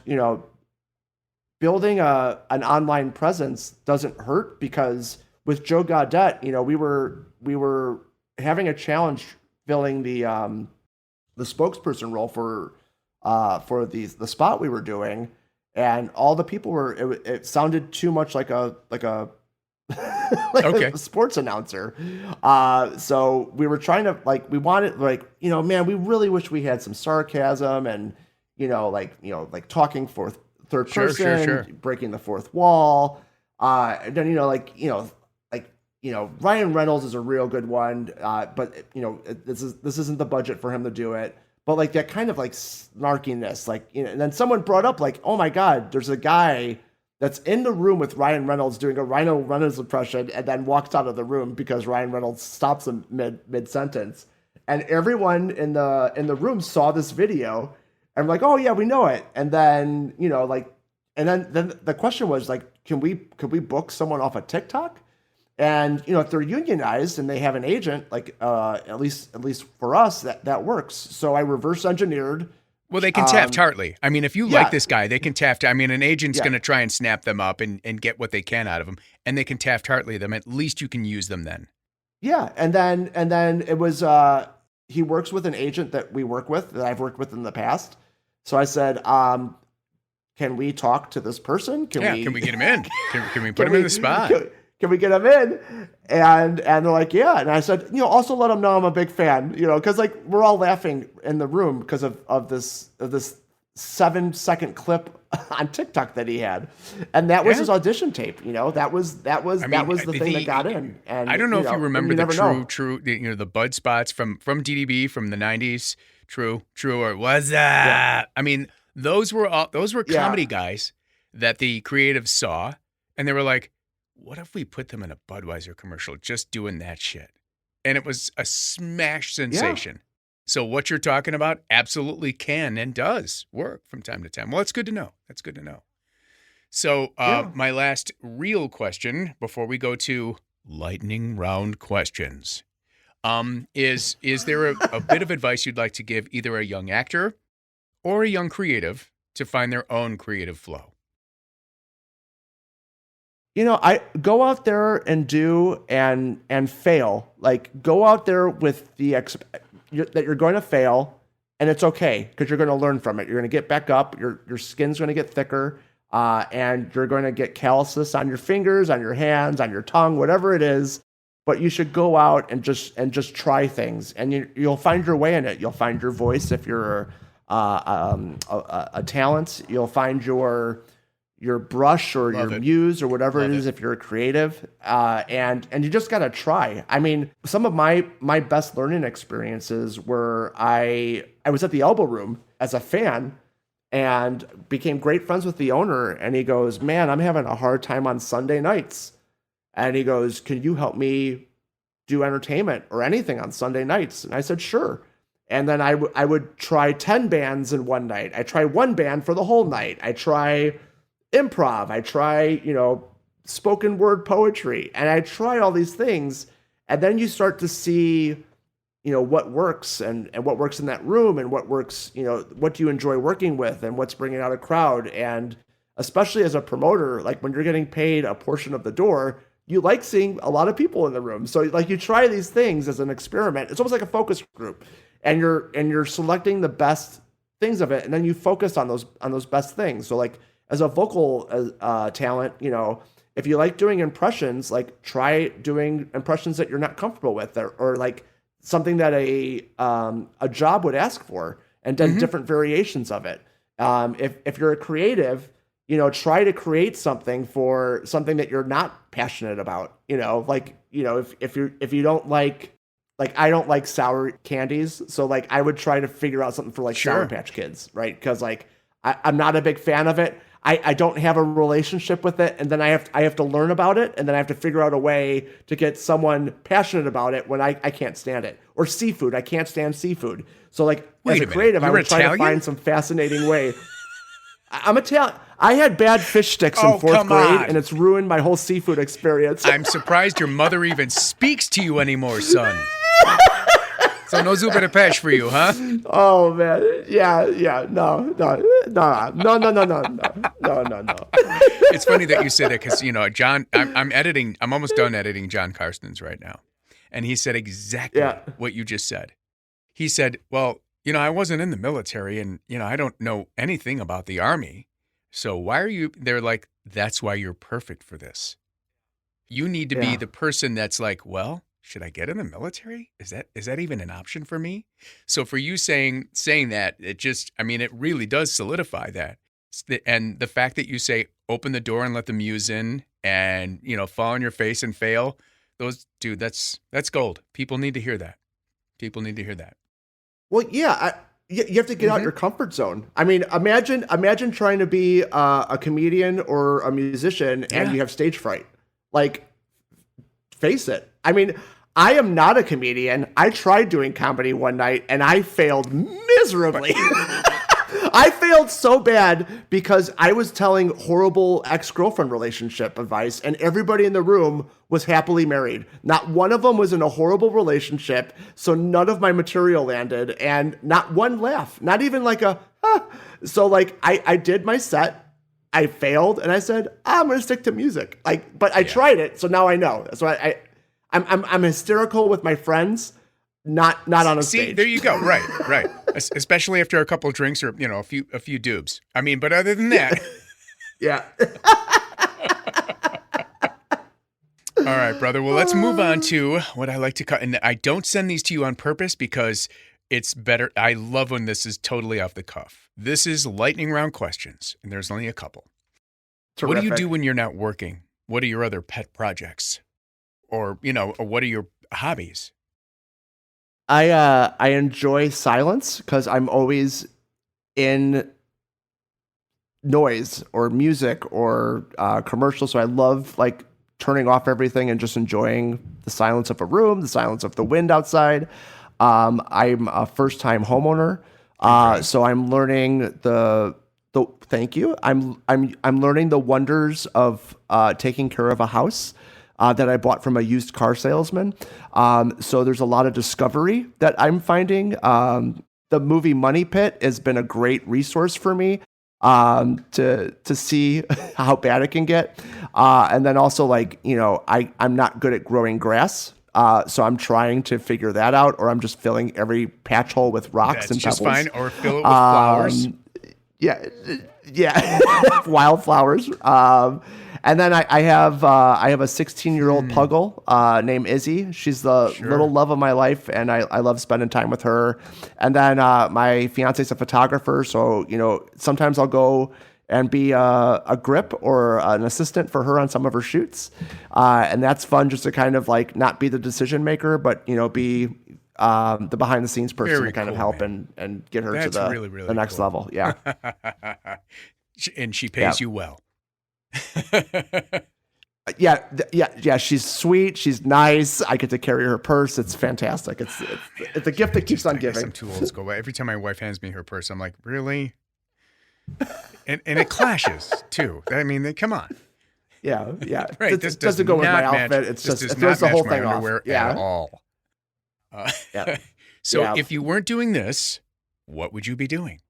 building an online presence doesn't hurt, because with Joe Gaudette, we were having a challenge filling the spokesperson role for the spot we were doing, and all the people it sounded too much like a a sports announcer. So we were trying to, we wanted, man, we really wish we had some sarcasm and, talking third person, breaking the fourth wall. And then, Ryan Reynolds is a real good one. But this isn't the budget for him to do it. But that kind of snarkiness, and then someone brought up oh my God, there's a guy that's in the room with Ryan Reynolds doing a Ryan Reynolds impression, and then walks out of the room because Ryan Reynolds stops him mid sentence, and everyone in the room saw this video, and I'm like, oh yeah, we know it. And then and then the question was could we book someone off of TikTok? And if they're unionized and they have an agent, at least for us, that works. So I reverse engineered. Well, they can Taft-Hartley. I mean, if you like this guy, they can I mean, an agent's going to try and snap them up and get what they can out of them, and they can Taft-Hartley them. At least you can use them then. Yeah, and then it was he works with an agent that we work with, that I've worked with in the past. So I said, can we talk to this person? Can we get him in? Can we put him in the spot? Can we get him in? And they're like, yeah. And I said, also let him know I'm a big fan, because we're all laughing in the room because of this 7-second clip on TikTok that he had, and that was his audition tape. That was the thing that got in. And I don't know if you remember the true, the Bud spots from DDB from the '90s. True, or was that? Yeah. I mean, those were comedy guys that the creatives saw, and they were like, what if we put them in a Budweiser commercial just doing that shit? And it was a smash sensation. Yeah. So what you're talking about absolutely can and does work from time to time. Well, it's good to know. That's good to know. So my last real question before we go to lightning round questions is there a bit of advice you'd like to give either a young actor or a young creative to find their own creative flow? I go out there and do and fail. Go out there with the that you're going to fail, and it's okay, because you're going to learn from it. You're going to get back up. Your skin's going to get thicker, and you're going to get calluses on your fingers, on your hands, on your tongue, whatever it is. But you should go out and just try things, and you'll find your way in it. You'll find your voice if you're a talent. You'll find your brush or your muse or whatever it is if you're a creative, and you just got to try. I mean, some of my best learning experiences were I was at the Elbow Room as a fan and became great friends with the owner, and he goes, man, I'm having a hard time on Sunday nights. And he goes, can you help me do entertainment or anything on Sunday nights? And I said, sure. And then I would try 10 bands in one night. I try one band for the whole night. I try improv. I try, spoken word poetry, and I try all these things. And then you start to see, what works and what works in that room and what works, what do you enjoy working with and what's bringing out a crowd. And especially as a promoter, like when you're getting paid a portion of the door, you like seeing a lot of people in the room. So like you try these things as an experiment. It's almost like a focus group, and you're selecting the best things of it. And then you focus on those best things. So like as a vocal talent, if you like doing impressions, like try doing impressions that you're not comfortable with, or like something that a job would ask for, and then different variations of it. If you're a creative, try to create something for something that you're not passionate about. If you don't like I don't like sour candies, so like I would try to figure out something for like Sour Patch Kids, right? Because like I'm not a big fan of it. I don't have a relationship with it, and then I have to learn about it, and then I have to figure out a way to get someone passionate about it when I can't stand it. Or seafood, I can't stand seafood. So like as a creative, I would try to find some fascinating way. I'm Italian. I had bad fish sticks in fourth grade, and it's ruined my whole seafood experience. I'm surprised your mother even speaks to you anymore, son. So no zuppa de pesh for you, huh? Oh man, yeah, no. It's funny that you said it because John, I'm almost done editing John Carson's right now, and he said exactly what you just said. He said, "Well, I wasn't in the military, and I don't know anything about the Army, so why are you?" They're like, "That's why you're perfect for this. You need to be the person that's like, well." Should I get in the military? Is that even an option for me? So for you saying that, it really does solidify that. And the fact that you say, open the door and let the muse in and, fall on your face and fail, that's gold. People need to hear that. Well, yeah, you have to get out your comfort zone. I mean, imagine trying to be a comedian or a musician and you have stage fright. Like, face it. I mean, I am not a comedian. I tried doing comedy one night and I failed miserably. I failed so bad because I was telling horrible ex-girlfriend relationship advice, and everybody in the room was happily married. Not one of them was in a horrible relationship, so none of my material landed, and not one laugh, not even like a, huh. So like I did my set. I failed, and I said, I'm going to stick to music. But I tried it, so now I know. So I'm hysterical with my friends, not on a stage. See, there you go. Right. Especially after a couple of drinks or a few doobs. I mean, but other than that, yeah. All right, brother. Well, let's move on to what I like to cut. And I don't send these to you on purpose because it's better. I love when this is totally off the cuff. This is lightning round questions, and there's only a couple. Terrific. What do you do when you're not working? What are your other pet projects? Or what are your hobbies? I enjoy silence because I'm always in noise or music or commercials. So I love like turning off everything and just enjoying the silence of a room, the silence of the wind outside. I'm a first-time homeowner, so I'm learning thank you. I'm learning the wonders of taking care of a house that I bought from a used car salesman. So there's a lot of discovery that I'm finding. The movie Money Pit has been a great resource for me to see how bad it can get. And then also like, I'm not good at growing grass. So I'm trying to figure that out, or I'm just filling every patch hole with rocks and pebbles. That's just fine, or fill it with flowers. Yeah, wildflowers. And then I have a 16-year-old puggle named Izzy. She's the little love of my life, and I love spending time with her. And then my fiance's a photographer, so sometimes I'll go and be a grip or an assistant for her on some of her shoots, and that's fun just to kind of like not be the decision maker, but be the behind the scenes person to kind of help and get her to the really, really the next level. Yeah, and she pays you well. Yeah. She's sweet. She's nice. I get to carry her purse. It's fantastic. It's a gift that keeps on giving. I'm too old school. Every time my wife hands me her purse, I'm like, really? And it clashes too. I mean, come on. Yeah. Right. It doesn't go with my outfit. It's just, it throws the whole thing off. At all. Yeah. So if you weren't doing this, what would you be doing?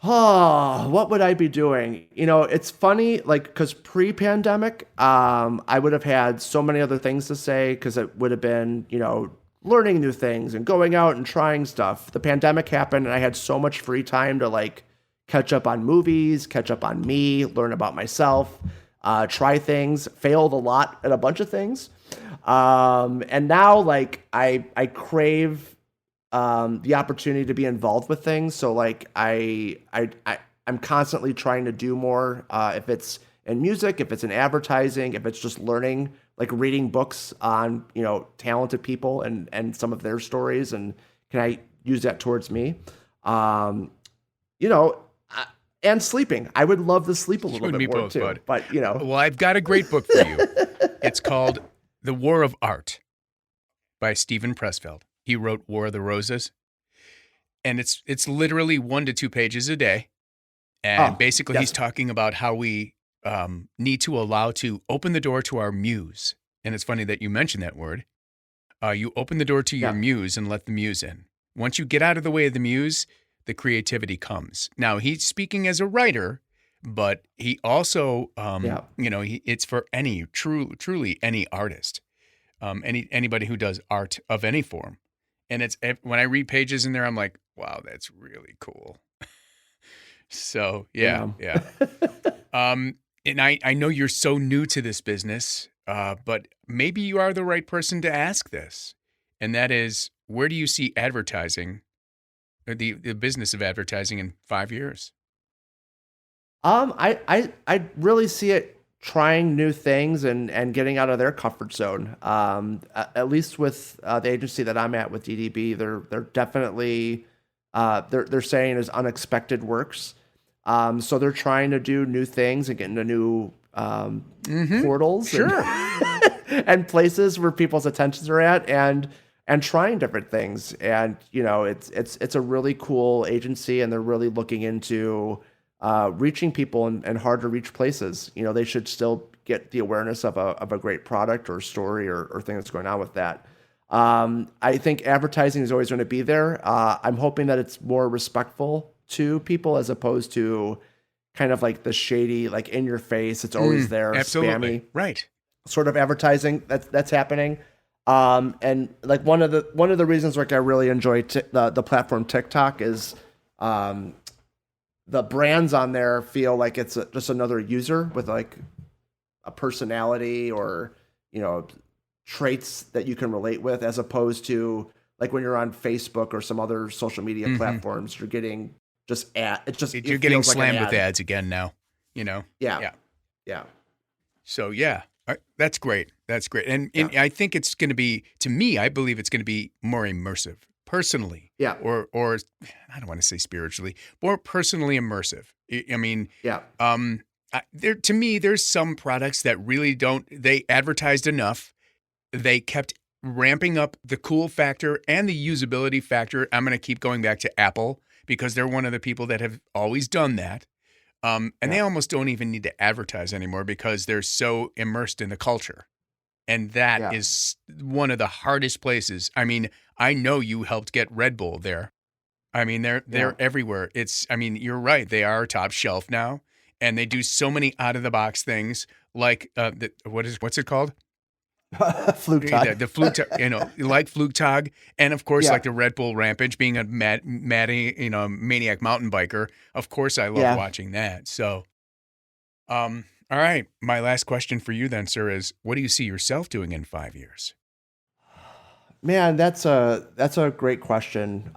Oh, what would I be doing? It's funny, like, because pre-pandemic, I would have had so many other things to say because it would have been, learning new things and going out and trying stuff. The pandemic happened and I had so much free time to like catch up on movies, catch up on me, learn about myself, try things, failed a lot at a bunch of things. And now like I crave the opportunity to be involved with things. So like I'm constantly trying to do more, if it's in music, if it's in advertising, if it's just learning, like reading books on, talented people and some of their stories. And can I use that towards me? And sleeping. I would love to sleep a little bit more too, bud. But Well, I've got a great book for you. It's called The War of Art by Stephen Pressfield. He wrote War of the Roses, and it's literally 1 to 2 pages a day. And basically he's talking about how we need to allow to open the door to our muse. And it's funny that you mentioned that word. You open the door to your muse and let the muse in. Once you get out of the way of the muse, the creativity comes. Now, he's speaking as a writer, but he also, it's for truly any artist, anybody who does art of any form. And it's when I read pages in there, I'm like, wow, that's really cool. So, yeah. And I know you're so new to this business, but maybe you are the right person to ask this. And that is, where do you see advertising, or the business of advertising in 5 years? I really see it trying new things and getting out of their comfort zone. At least with the agency that I'm at with DDB, they're definitely they're saying is unexpected works. So they're trying to do new things and get into new portals, and places where people's attentions are at, and trying different things. And it's a really cool agency, and they're really looking into reaching people in hard to reach places. They should still get the awareness of a great product or story or thing that's going on with that. I think advertising is always going to be there. I'm hoping that it's more respectful to people as opposed to kind of like the shady, like in your face, it's always there, absolutely. Spammy, right? Sort of advertising that's happening. And like one of the reasons like I really enjoy the platform TikTok is the brands on there feel like it's just another user with like a personality or traits that you can relate with, as opposed to like when you're on Facebook or some other social media platforms, you're getting just you're getting slammed with ads again now. Yeah. So that's great. And I think it's going to be, to me, I believe it's going to be more immersive. Personally, or I don't want to say spiritually, more personally immersive. I mean, to me, there's some products that really they advertised enough. They kept ramping up the cool factor and the usability factor. I'm going to keep going back to Apple because they're one of the people that have always done that. And they almost don't even need to advertise anymore because they're so immersed in the culture. And that is one of the hardest places. I mean, I know you helped get Red Bull there. I mean, they're everywhere. You're right. They are top shelf now, and they do so many out of the box things like what's it called? Flugtag. The Flugtag, like Flugtag, and of course, like the Red Bull Rampage. Being a maniac mountain biker, of course, I love watching that. So, all right. My last question for you then, sir, is what do you see yourself doing in 5 years? Man, that's a great question.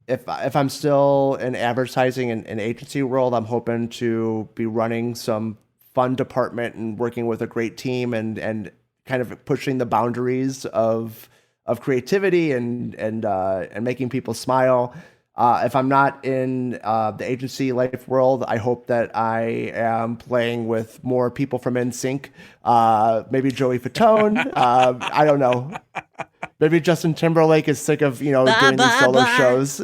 If I'm still in advertising and agency world, I'm hoping to be running some fun department and working with a great team and kind of pushing the boundaries of creativity and making people smile. If I'm not in the agency life world, I hope that I am playing with more people from NSYNC, maybe Joey Fatone. I don't know. Maybe Justin Timberlake is sick of doing these solo shows.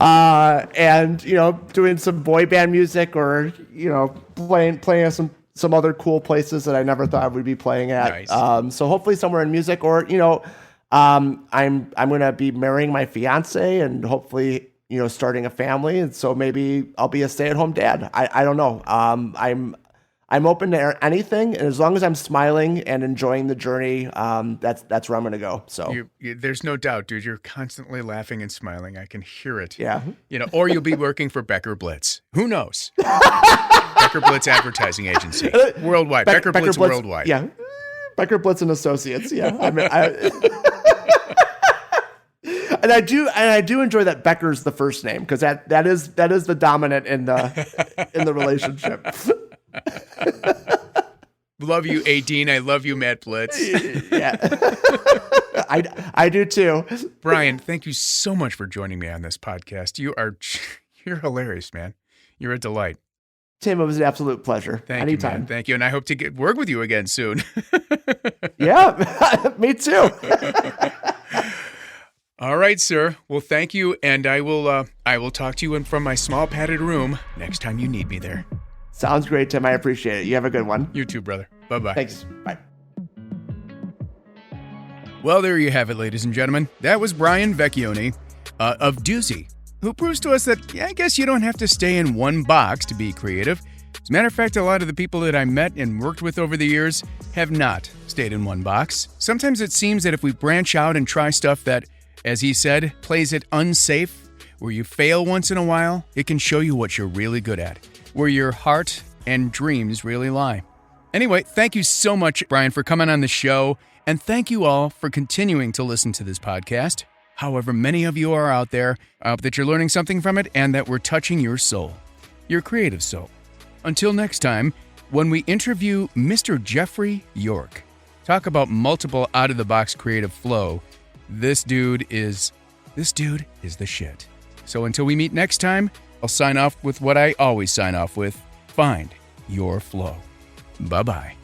And doing some boy band music, or playing at some other cool places that I never thought I would be playing at. Nice. So hopefully somewhere in music, or I'm gonna be marrying my fiance and hopefully starting a family, and so maybe I'll be a stay-at-home dad. I don't know. I'm open to anything, and as long as I'm smiling and enjoying the journey, that's where I'm gonna go. So there's no doubt, dude. You're constantly laughing and smiling. I can hear it. Yeah. Or you'll be working for Becker Blitz. Who knows? Becker Blitz Advertising Agency, worldwide. Becker Blitz worldwide. Yeah. Becker Blitz and Associates. Yeah. And I do enjoy that Becker's the first name, because that is the dominant in the relationship. Love you, 18. I love you, Matt Blitz. Yeah. I do too. Brian, thank you so much for joining me on this podcast. You're hilarious, man. You're a delight. Tim, it was an absolute pleasure. Anytime. You, man. Thank you. And I hope to work with you again soon. Yeah, me too. All right, sir. Well, thank you. And I will talk to you from my small padded room next time you need me there. Sounds great, Tim. I appreciate it. You have a good one. You too, brother. Bye-bye. Thanks. Bye. Well, there you have it, ladies and gentlemen. That was Brian Vecchione of Doozy, who proves to us that, I guess you don't have to stay in one box to be creative. As a matter of fact, a lot of the people that I met and worked with over the years have not stayed in one box. Sometimes it seems that if we branch out and try stuff that, as he said, plays it unsafe, where you fail once in a while, it can show you what you're really good at, where your heart and dreams really lie. Anyway, thank you so much, Brian, for coming on the show, and thank you all for continuing to listen to this podcast. However many of you are out there, I hope that you're learning something from it and that we're touching your soul, your creative soul. Until next time, when we interview Mr. Jeffrey York, talk about multiple out-of-the-box creative flow, this dude is the shit. So until we meet next time, I'll sign off with what I always sign off with. Find your flow. Bye-bye.